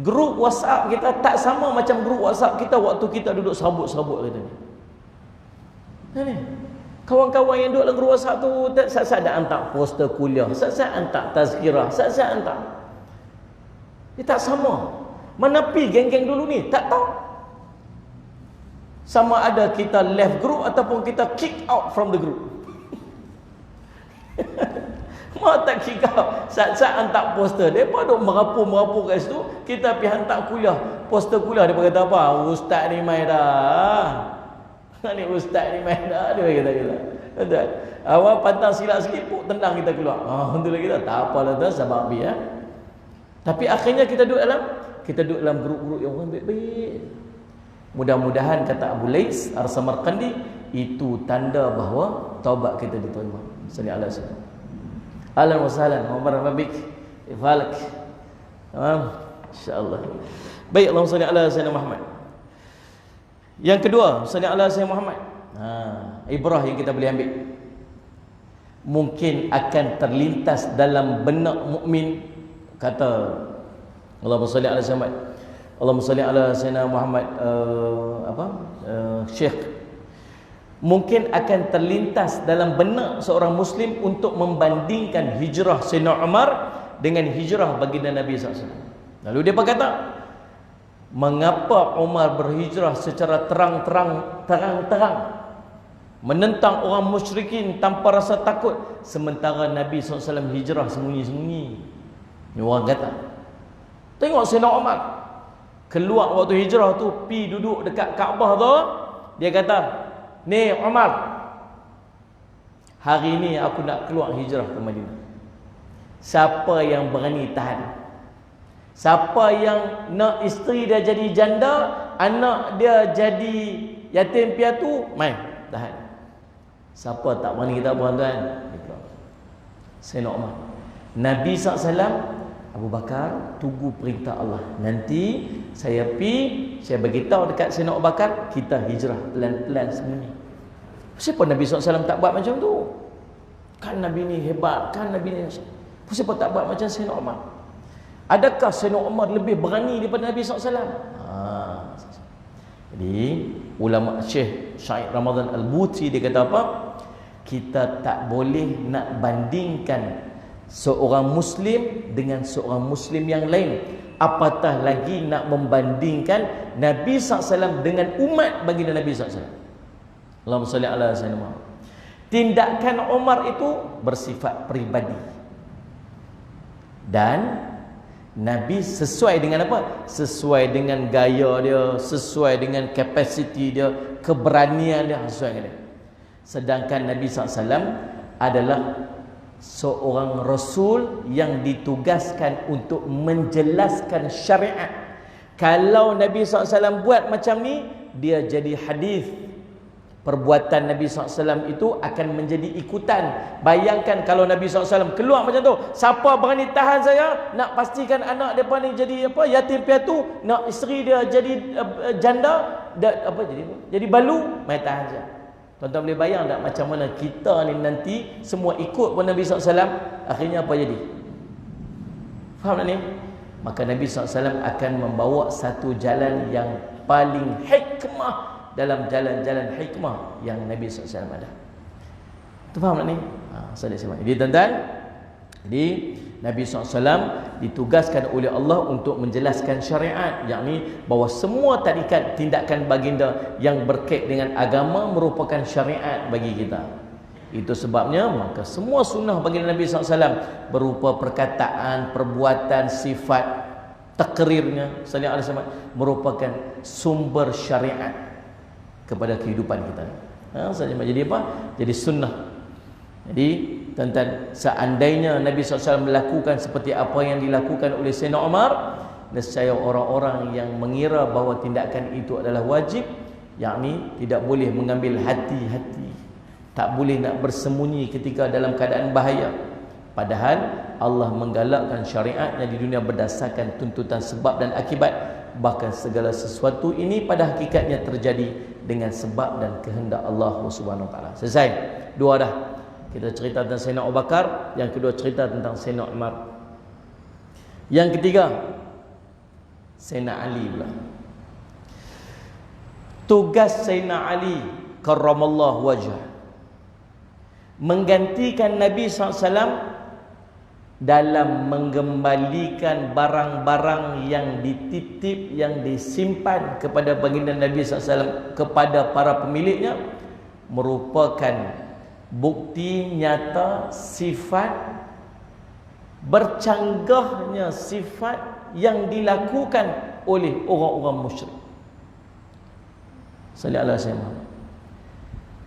grup WhatsApp kita tak sama macam grup WhatsApp kita waktu kita duduk serabut-serabut kita ni. Ni. Kawan-kawan yang duduk dalam grup WhatsApp tu, saat-saat dah hantar poster kuliah, saat-saat hantar tazkirah, saat-saat hantar. Dia tak sama. Mana pi geng-geng dulu ni? Tak tahu. Sama ada kita left group ataupun kita kick out from the group. Mau tak kick out. Saat-saat hantar poster, mereka duk merapu-merapu kat situ, kita pergi hantar kuliah, poster kuliah, dia kata apa? Ustaz ni main dah. Ni ustaz ni main dah, dia kata kita. Tuan-tuan, awal pantang silap sikit pun tendang kita keluar. Alhamdulillah kita tak apalah tuan, sabar bi ya. Tapi akhirnya kita duduk dalam grup-grup yang orang baik-baik. Mudah-mudahan kata Abu Lais Al-Samarqandi, itu tanda bahawa taubat kita diterima. Sallallahu alaihi wasallam. Ahlan wa sahlan, wa marhaban bik. Ifalak. InsyaAllah. Baik, Allahumma salli ala Sayyidina Muhammad. Yang kedua, salli ala Sayyidina Muhammad. Ibrah yang kita boleh ambil. Mungkin akan terlintas dalam benak mukmin, kata Allahumma salli ala Sayyidina Muhammad. Allahumma salli ala Sayyidina Muhammad Syekh. Mungkin akan terlintas dalam benak seorang muslim untuk membandingkan hijrah Sayyidina Umar dengan hijrah baginda Nabi SAW. Lalu dia berkata, mengapa Umar berhijrah secara terang-terang menentang orang musyrikin tanpa rasa takut, sementara Nabi SAW hijrah sembunyi-sembunyi? Ini orang kata. Tengok Sayyidina Umar keluar waktu hijrah tu, pi duduk dekat Kaabah tu. Dia kata, ni Umar, hari ni aku nak keluar hijrah ke Madinah. Siapa yang berani tahan? Siapa yang nak isteri dia jadi janda, anak dia jadi yatim piatu, main tahan. Siapa tak berani kita tuan-tuan? Sayyidina Umar. Nabi SAW, Abu Bakar, tunggu perintah Allah. Nanti saya beritahu dekat Sayyidina Abu Bakar, kita hijrah pelan-pelan sembunyi. Kenapa Nabi SAW tak buat macam tu? Kan Nabi ni hebat, kan Nabi ni. Kenapa tak buat macam Sayyidina Umar? Adakah Sayyidina Umar lebih berani daripada Nabi SAW? Jadi ulama Syekh Syed Ramadan Al-Buti dia kata apa? Kita tak boleh nak bandingkan seorang muslim dengan seorang muslim yang lain, apatah lagi nak membandingkan Nabi SAW dengan umat baginda Nabi SAW. Allahumma salli ala Sayyidina Muhammad. Tindakan Umar itu bersifat peribadi, dan Nabi sesuai dengan apa? Sesuai dengan gaya dia, sesuai dengan kapasiti dia, keberanian dia, sesuai dengan dia. Sedangkan Nabi SAW adalah seorang Rasul yang ditugaskan untuk menjelaskan syariat. Kalau Nabi SAW buat macam ni, dia jadi hadis. Perbuatan Nabi SAW itu akan menjadi ikutan. Bayangkan kalau Nabi SAW keluar macam tu, siapa berani tahan saya? Nak pastikan anak dia ni jadi yatim piatu, nak isteri dia jadi janda, jadi balu, mai tahan saya. Tuan-tuan boleh bayang tak macam mana kita ni nanti semua ikut pun Nabi SAW, akhirnya apa jadi? Faham tak ni? Maka Nabi SAW akan membawa satu jalan yang paling hikmah dalam jalan-jalan hikmah yang Nabi SAW ada. Tu faham tak ni? Jadi tuan-tuan, jadi Nabi SAW ditugaskan oleh Allah untuk menjelaskan syariat, yakni bahawa semua tarikat tindakan baginda yang berkait dengan agama merupakan syariat bagi kita. Itu sebabnya maka semua sunnah baginda Nabi SAW berupa perkataan, perbuatan, sifat, takrirnya sallallahu alaihi wasallam merupakan sumber syariat kepada kehidupan kita. Jadi apa? Jadi sunnah. Jadi tuan-tuan, seandainya Nabi SAW melakukan seperti apa yang dilakukan oleh Sayyidina Umar, nescaya orang-orang yang mengira bahawa tindakan itu adalah wajib, yakni tidak boleh mengambil hati-hati, tak boleh nak bersembunyi ketika dalam keadaan bahaya. Padahal Allah menggalakkan syariatnya di dunia berdasarkan tuntutan sebab dan akibat. Bahkan segala sesuatu ini pada hakikatnya terjadi dengan sebab dan kehendak Allah Subhanahu Wa Taala. Selesai. Dua dah. Kita cerita tentang Sayyidina Abu Bakar, yang kedua cerita tentang Sayyidina Umar. Yang ketiga, Sayyidina Ali pula. Tugas Sayyidina Ali karramallahu wajhah menggantikan Nabi SAW dalam mengembalikan barang-barang yang dititip, yang disimpan kepada baginda Nabi SAW kepada para pemiliknya, merupakan bukti nyata sifat bercanggahnya sifat yang dilakukan oleh orang-orang musyrik. Sallallahu alaihi wasallam.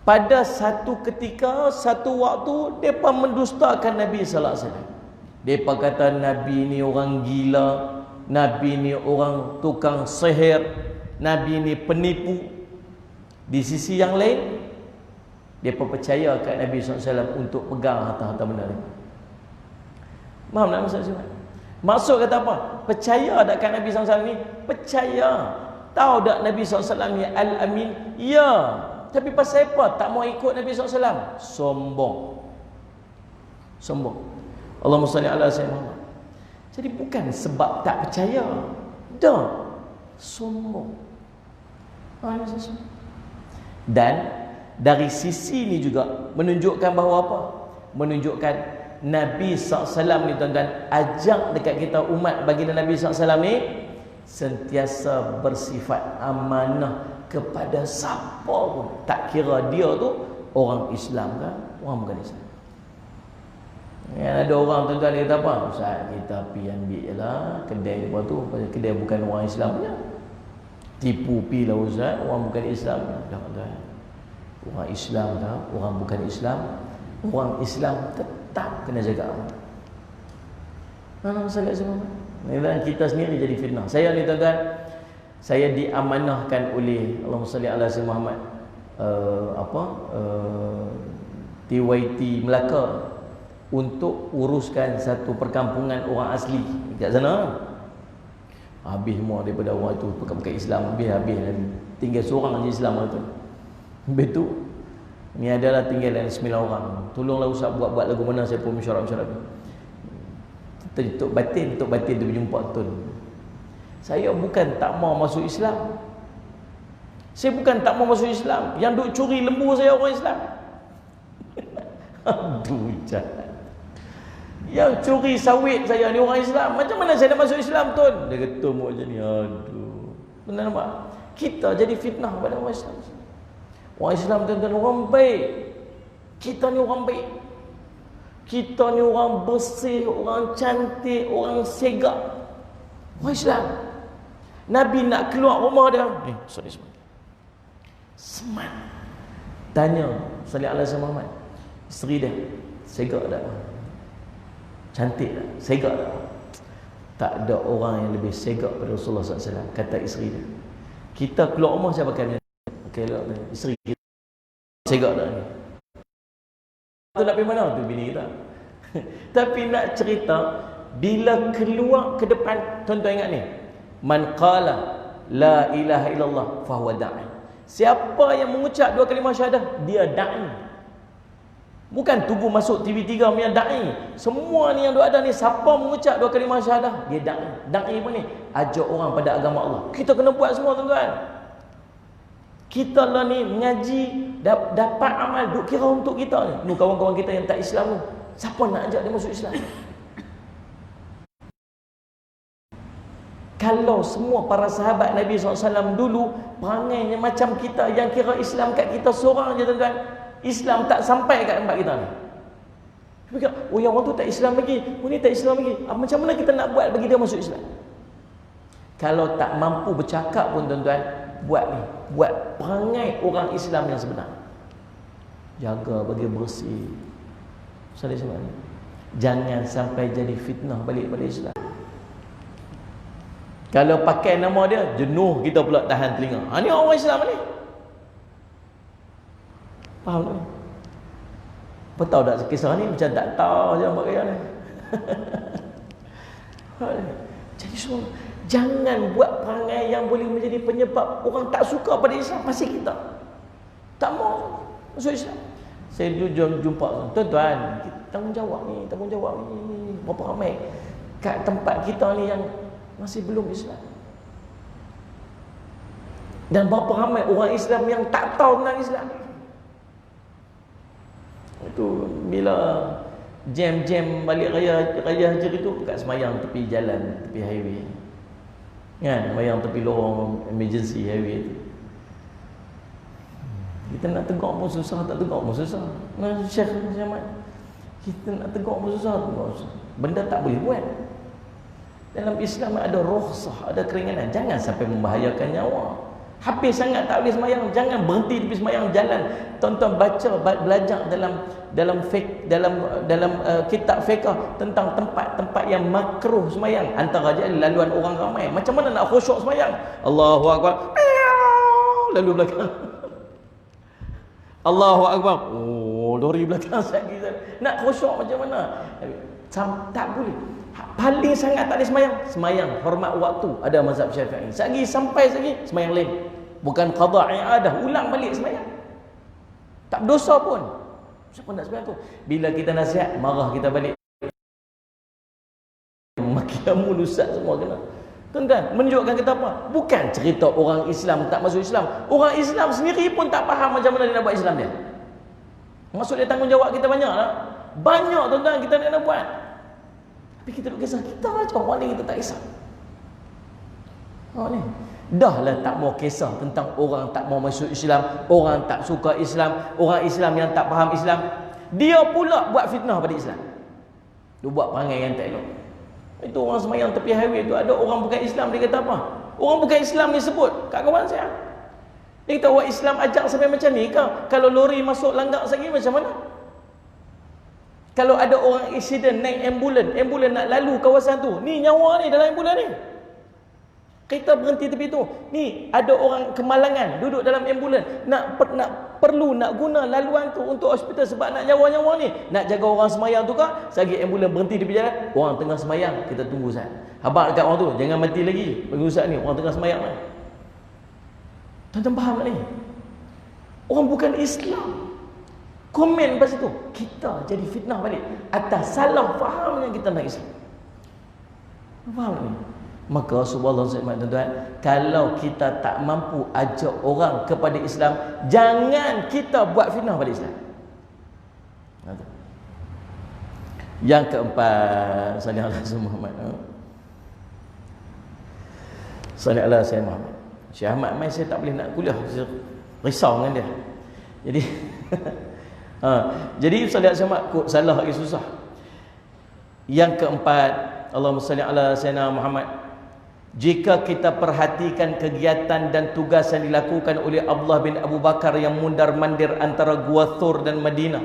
Pada satu ketika, satu waktu, mereka mendustakan Nabi sallallahu alaihi wasallam. Mereka kata Nabi ni orang gila, Nabi ni orang tukang sihir, Nabi ni penipu. Di sisi yang lain, mereka percaya kat Nabi SAW untuk pegang harta-harta benda ni. Faham tak maksud saya? Maksud kata apa? Percaya tak kat Nabi SAW ni? Percaya. Tahu tak Nabi SAW ni Al-Amin? Ya. Tapi pasal apa tak mau ikut Nabi SAW? Sombong. Sombong. Allahumma salli ala sayyidina Muhammad. Jadi bukan sebab tak percaya. Dah. Sombong. Dan dari sisi ni juga menunjukkan bahawa apa? Menunjukkan Nabi SAW ni tuan-tuan ajak dekat kita umat baginda Nabi SAW ni sentiasa bersifat amanah kepada siapa pun, tak kira dia tu orang Islam ke orang bukan Islam. Yang ada orang tuan-tuan dia kata apa? Ustaz, kita pergi ambil je lah kedai lepas tu, kedai bukan orang Islam punya. Tipu pi lah Ustaz, orang bukan Islam. Dah tuan. Orang Islam ke orang bukan Islam, orang Islam tetap kena jaga aman. Mana masalah semua? Dan kita sendiri jadi fitnah. Saya ni tuan-tuan, saya diamanahkan oleh Allahumma salli ala sayyidina Muhammad TYT Melaka untuk uruskan satu perkampungan orang asli dekat sana. Habis semua daripada orang itu pekan-pekan Islam, habis tinggal seorang je Islam tu. Habis tu ni adalah tinggal 9 orang. Tolonglah Ustaz buat lagu mana saya pun mesyuarat-mesyuarat. Tok batin tu berjumpa Tun. Saya bukan tak mau masuk Islam. Saya bukan tak mau masuk Islam. Yang duk curi lembu saya orang Islam. Aduh jahat. Yang curi sawit saya ni orang Islam. Macam mana saya nak masuk Islam Tun? Dia kata macam ni. Aduh. Benar nampak? Kita jadi fitnah pada orang Islam. Orang Islam tuan-tuan orang baik. Kita ni orang baik. Kita ni orang bersih, orang cantik, orang segak. Orang Islam. Nabi nak keluar rumah dia. Sorry semua. Semat. Tanya Salih Allah Muhammad. Isteri dia segak tak? Cantik tak? Segak tak? Tak ada orang yang lebih segak pada Rasulullah SAW. Kata isteri dia. Kita keluar rumah siapa pakai okay, isteri kita segak tak ni? Tu nak pergi mana? Tu bini kita. Tapi nak cerita, bila keluar ke depan, tuan-tuan ingat ni, man qala la ilaha illallah fahuwa da'i. Siapa yang mengucap 2 kalimah syahadah, dia da'i. Bukan tunggu masuk TV3 punya da'i. Semua ni yang ada ni, siapa mengucap 2 kalimah syahadah, dia da'i. Da'i apa ni? Ajak orang pada agama Allah. Kita kena buat semua tuan-tuan. Kita lah ni mengaji, dapat amal, duk kira untuk kita ni. Ni kawan-kawan kita yang tak Islam tu, siapa nak ajak dia masuk Islam? Kalau semua para sahabat Nabi SAW dulu perangainya macam kita, yang kira Islam kat kita seorang je tuan-tuan, Islam tak sampai kat tempat kita ni. Oh yang orang tu tak Islam lagi, oh ni tak Islam lagi. Macam mana kita nak buat bagi dia masuk Islam? Kalau tak mampu bercakap pun tuan-tuan, buat ni, buat perangai orang Islam yang sebenar. Jaga bagi bersih. Salih sebab ni, jangan sampai jadi fitnah balik pada Islam. Kalau pakai nama dia, jenuh kita pula tahan telinga. Ni orang Islam ni. Faham tak? Apa tahu tak kisah ni macam tak tahu je buat kaya ni. Jadi semua jangan buat perangai yang boleh menjadi penyebab orang tak suka pada Islam pasal kita. Tak mau masuk Islam. Saya dulu jumpa tuan-tuan, tanggungjawab ni, berapa ramai kat tempat kita ni yang masih belum Islam. Dan berapa ramai orang Islam yang tak tahu tentang Islam. Itu bila jam-jam balik raya Haji itu kat semayang tepi jalan, tepi highway. Kan, semayang tepi lorong emergency highway tu. Kita nak tegur pun susah, tak tegur pun susah. Nah, Syekh Jamal, kita nak tegur pun susah, benda tak boleh buat. Dalam Islam ada rukhsah, ada keringanan. Jangan sampai membahayakan nyawa. Habis sangat tak boleh semayang, jangan berhenti di semayang jalan. Tonton baca, belajar dalam kitab fiqh tentang tempat-tempat yang makruh semayang. Antara je laluan orang ramai. Macam mana nak khusyuk semayang? Allahu Akbar. Lalu belakang. Allahu Akbar. Oh, lori belakang sakit. Nak khusyuk macam mana? Tak boleh. Paling sangat tak boleh semayang, semayang hormat waktu, ada mazhab Syafi'i. Sampai semayang lain. Bukan qada i'adah, ulang balik semayang. Tak berdosa pun. Siapa nak semayang tu? Bila kita nasihat, marah kita balik. Makiamun ustaz semua kena. Tuan-tuan, menunjukkan kita apa? Bukan cerita orang Islam tak masuk Islam. Orang Islam sendiri pun tak faham macam mana dia nak buat Islam dia. Maksud dia tanggungjawab kita banyak tak? Banyak tuan-tuan kita nak buat. Tapi kita duk kisah kita macam orang ni kita tak kisah. Ni. Dah lah tak mau kisah tentang orang tak mau masuk Islam, orang tak suka Islam, orang Islam yang tak faham Islam. Dia pula buat fitnah pada Islam. Dia buat perangai yang tak elok. Itu orang semayang tepi highway tu, ada orang bukan Islam, dia kata apa? Orang bukan Islam ni sebut kat kawan saya. Dia kata, wah Islam ajak sampai macam ni ke? Kalau lori masuk langgak lagi macam mana? Kalau ada orang accident naik ambulan nak lalu kawasan tu, ni nyawa ni dalam ambulan ni. Kita berhenti tepi tu. Ni ada orang kemalangan duduk dalam ambulan, nak guna laluan tu untuk hospital sebab nak nyawa-nyawa ni. Nak jaga orang semayang tu ke? Selagi ambulan berhenti tepi jalan, orang tengah semayang, kita tunggu Ustaz. Habaq dekat orang tu, jangan mati lagi. Bagi Ustaz ni, orang tengah semayang ni. Tuan-tuan faham tak ni? Orang bukan Islam komen pasal tu, kita jadi fitnah balik atas salah faham yang kita nak Islam. Faham tak ni? Maka subhanallah tuan-tuan, kalau kita tak mampu ajak orang kepada Islam, jangan kita buat fitnah pada Islam. Yang keempat, sallallahu alaihi wasallam. Sallallahu alaihi wasallam. Syekh Ahmad mai saya tak boleh nak kuliah, saya risau dengan dia. Jadi jadi sallallahu alaihi wasallam kod salah lagi susah. Yang keempat, Allahumma salli ala sayyidina Muhammad. Jika kita perhatikan kegiatan dan tugas yang dilakukan oleh Abdullah bin Abu Bakar yang mundar-mandir antara Gua Thur dan Madinah.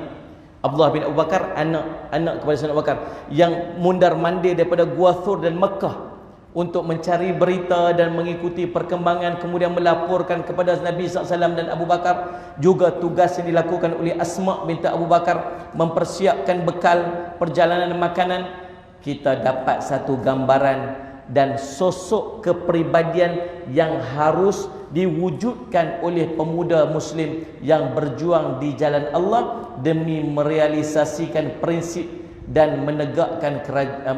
Abdullah bin Abu Bakar anak kepada Sayyidina Abu Bakar yang mundar-mandir daripada Gua Thur dan Mekah untuk mencari berita dan mengikuti perkembangan, kemudian melaporkan kepada Nabi SAW dan Abu Bakar. Juga tugas yang dilakukan oleh Asma binti Abu Bakar mempersiapkan bekal perjalanan makanan. Kita dapat satu gambaran dan sosok kepribadian yang harus diwujudkan oleh pemuda muslim yang berjuang di jalan Allah demi merealisasikan prinsip dan menegakkan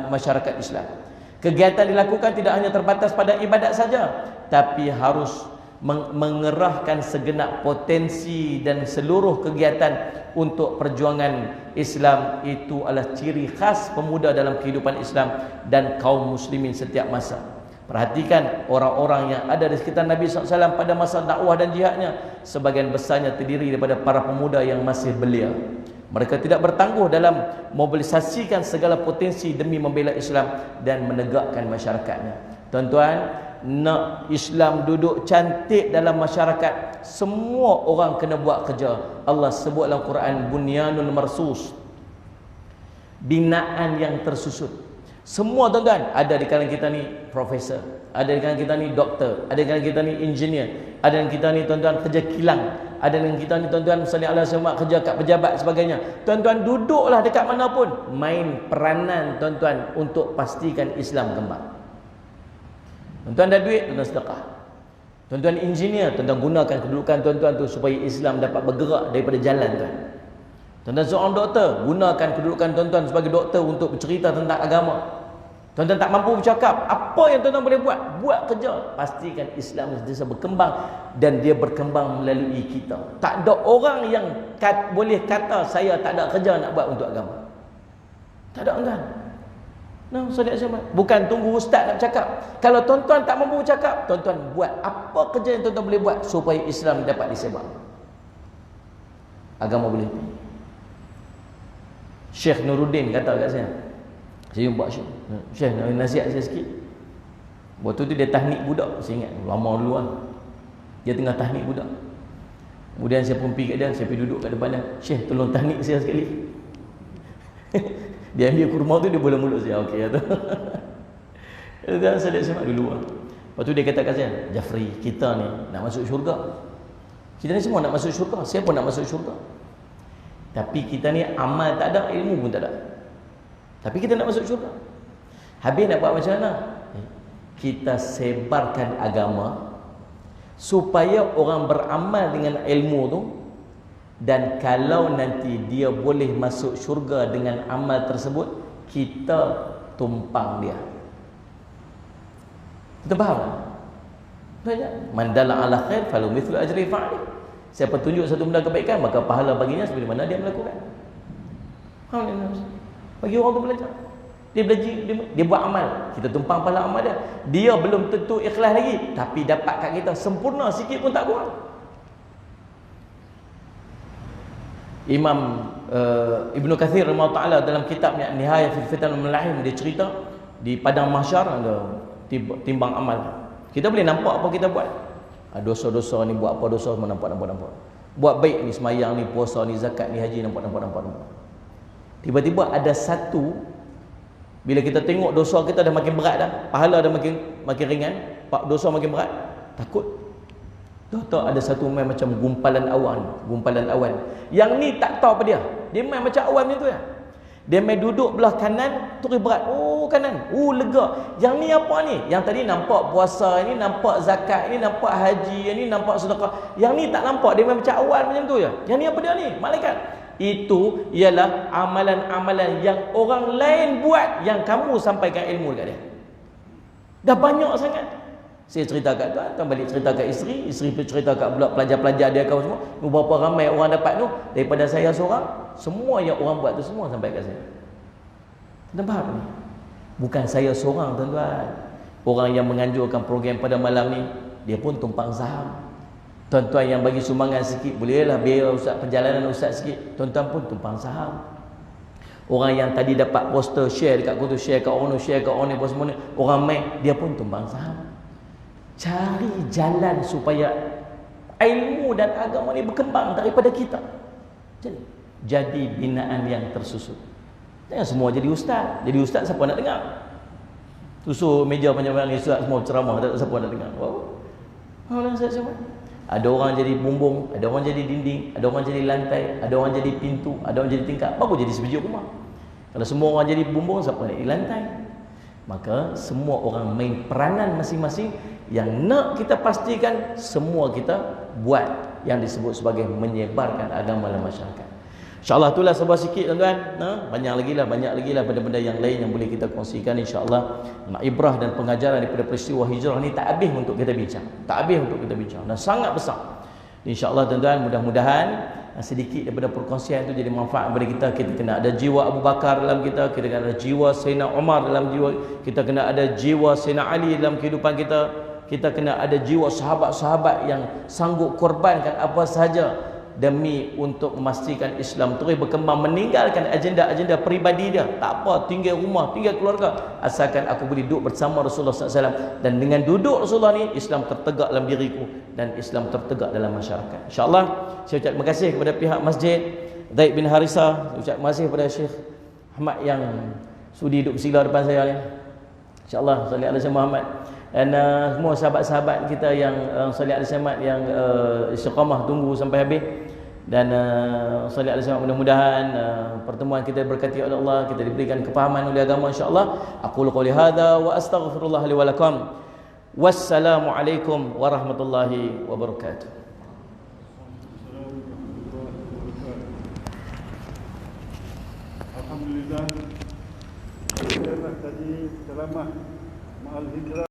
masyarakat Islam. Kegiatan dilakukan tidak hanya terbatas pada ibadat saja, tapi harus mengerahkan segenap potensi dan seluruh kegiatan untuk perjuangan Islam. Itu adalah ciri khas pemuda dalam kehidupan Islam dan kaum muslimin setiap masa. Perhatikan orang-orang yang ada di sekitar Nabi SAW pada masa dakwah dan jihadnya, sebagian besarnya terdiri daripada para pemuda yang masih belia. Mereka tidak bertangguh dalam mobilisasikan segala potensi demi membela Islam dan menegakkan masyarakatnya. Tuan-tuan, nak Islam duduk cantik dalam masyarakat, semua orang kena buat kerja. Allah sebut dalam Quran, bunyanul marsus, binaan yang tersusun. Semua tuan-tuan, ada di kalangan kita ni profesor, ada di kalangan kita ni doktor, ada di kalangan kita ni engineer, ada di kita ni tuan-tuan kerja kilang, ada di kita ni tuan-tuan sallallahu alaihi wasallam kerja kat pejabat sebagainya. Tuan-tuan duduklah dekat mana pun, main peranan tuan-tuan untuk pastikan Islam kembang. Tuan-tuan ada duit, tuan-tuan sedekah. Tuan-tuan engineer, tuan-tuan gunakan kedudukan tuan-tuan tu supaya Islam dapat bergerak daripada jalan tuan. Tuan-tuan seorang doktor, gunakan kedudukan tuan-tuan sebagai doktor untuk bercerita tentang agama. Tuan-tuan tak mampu bercakap, apa yang tuan-tuan boleh buat? Buat kerja. Pastikan Islam sentiasa berkembang, dan dia berkembang melalui kita. Tak ada orang yang boleh kata saya tak ada kerja nak buat untuk agama. Tak ada tuan. Nah, bukan tunggu ustaz nak bercakap. Kalau tuan-tuan tak mampu bercakap, tuan-tuan buat apa kerja yang tuan-tuan boleh buat supaya Islam dapat disebar. Agama boleh. Syekh Nuruddin kata kat saya jumpa Syekh nak nasihat saya sikit. Waktu tu dia tahnik budak, saya ingat lama dulu kan. Dia tengah tahnik budak. Kemudian saya pun pergi kat dia, saya pergi duduk kat depan dia. Syekh, tolong tahnik saya sekali. Dia ambil kurma tu, dia bola mulut saya. Okey tu. Dan saya semak dulu. Lepas tu dia kata kat saya, Jafri, kita ni nak masuk syurga. Kita ni semua nak masuk syurga. Siapa nak masuk syurga? Tapi kita ni amal tak ada, ilmu pun tak ada. Tapi kita nak masuk syurga. Habis nak buat macam mana? Kita sebarkan agama supaya orang beramal dengan ilmu tu, dan kalau nanti dia boleh masuk syurga dengan amal tersebut, kita tumpang dia. Kita faham tak? Man dalla ala khair falu mithlu ajri fa'il. Siapa tunjuk satu benda kebaikan, maka pahala baginya seperti mana dia melakukan. Faham tak? Bagi orang tu belajar. Dia belajar, dia buat amal, kita tumpang pahala amal dia. Dia belum tentu ikhlas lagi, tapi dapat kat kita sempurna sikit pun tak kurang. Imam Ibnu Kathir rahimahullah taala dalam kitabnya Nihayah fil Fitan wal Malahim, dia cerita di padang mahsyar ada timbang amal. Kita boleh nampak apa kita buat. Dosa-dosa ni, buat apa dosa semua nampak. Buat baik ni, semayang ni, puasa ni, zakat ni, haji, nampak. Tiba-tiba ada satu, bila kita tengok dosa kita dah makin berat dah, pahala dah makin ringan, dosa makin berat, takut. Tahu ada satu main macam gumpalan awan. Yang ni tak tahu apa dia. Dia main macam awan macam tu ya. Dia main duduk belah kanan, terus berat. Oh kanan. Lega. Yang ni apa ni? Yang tadi nampak puasa ni, nampak zakat ni, nampak haji ni, nampak sedekah. Yang ni tak nampak. Dia main macam awan macam tu ya. Yang ni apa dia ni? Malaikat. Itu ialah amalan-amalan yang orang lain buat, yang kamu sampaikan ilmu dekat dia. Dah banyak sangat. Saya cerita kat tuan balik cerita kat isteri pun cerita kat pula pelajar-pelajar dia kau semua. Berapa ramai orang dapat tu daripada saya seorang. Semua yang orang buat tu semua sampai kat saya. Tuan faham ni? Bukan saya seorang tuan-tuan. Orang yang menganjurkan program pada malam ni, dia pun tumpang saham. Tuan-tuan yang bagi sumbangan sikit, bolehlah biar ustaz perjalanan ustaz sikit, tuan-tuan pun tumpang saham. Orang yang tadi dapat poster share dekat aku tu, share kat orang ni, apa semua ni, orang main, dia pun tumpang saham. Cari jalan supaya ilmu dan agama ni berkembang daripada kita. Jadi binaan yang tersusun. Jangan semua jadi ustaz. Jadi ustaz siapa nak dengar? Susu meja panjang-panjang ustaz semua ceramah, tak siapa nak dengar. Orang ustaz semua. Ada orang jadi bumbung, ada orang jadi dinding, ada orang jadi lantai, ada orang jadi pintu, ada orang jadi tingkap. Baru jadi sebiji rumah. Kalau semua orang jadi bumbung, siapa nak di lantai? Maka semua orang main peranan masing-masing. Yang nak kita pastikan semua kita buat yang disebut sebagai menyebarkan agama dalam masyarakat. InsyaAllah itulah sebuah sikit tuan-tuan. Banyak lagi lah benda-benda yang lain yang boleh kita kongsikan insyaAllah. Ibrah dan pengajaran daripada peristiwa hijrah ni tak habis untuk kita bincang. Dan sangat besar. InsyaAllah tuan-tuan, mudah-mudahan sedikit daripada perkongsian itu jadi manfaat kepada kita. Kita kena ada jiwa Abu Bakar dalam kita kena ada jiwa Sayyidina Umar dalam jiwa kita, kena ada jiwa Sayyidina Ali dalam kehidupan kita. Kita kena ada jiwa sahabat-sahabat yang sanggup korbankan apa sahaja demi untuk memastikan Islam terus berkembang, meninggalkan agenda-agenda peribadi dia. Tak apa, tinggal rumah, tinggal keluarga, asalkan aku boleh duduk bersama Rasulullah SAW. Dan dengan duduk Rasulullah ni, Islam tertegak dalam diriku dan Islam tertegak dalam masyarakat. InsyaAllah, saya ucap terima kasih kepada pihak masjid Zaid bin Harithah. Saya ucap terima kasih kepada Syekh Ahmad yang sudi duduk bersila depan saya ni. InsyaAllah, salli ala Sayyidina Muhammad. Dan semua sahabat-sahabat kita yang salli ala Sayyidina Muhammad yang istiqamah tunggu sampai habis. Dan salli ala Sayyidina, mudah-mudahan pertemuan kita diberkati oleh Allah, kita diberikan kepahaman oleh agama insya-Allah. Aqulu qouli hadza wa astaghfirullah li wa lakum. Wassalamualaikum warahmatullahi wabarakatuh. Alhamdulillah. Tadi ceramah ma'al hijrah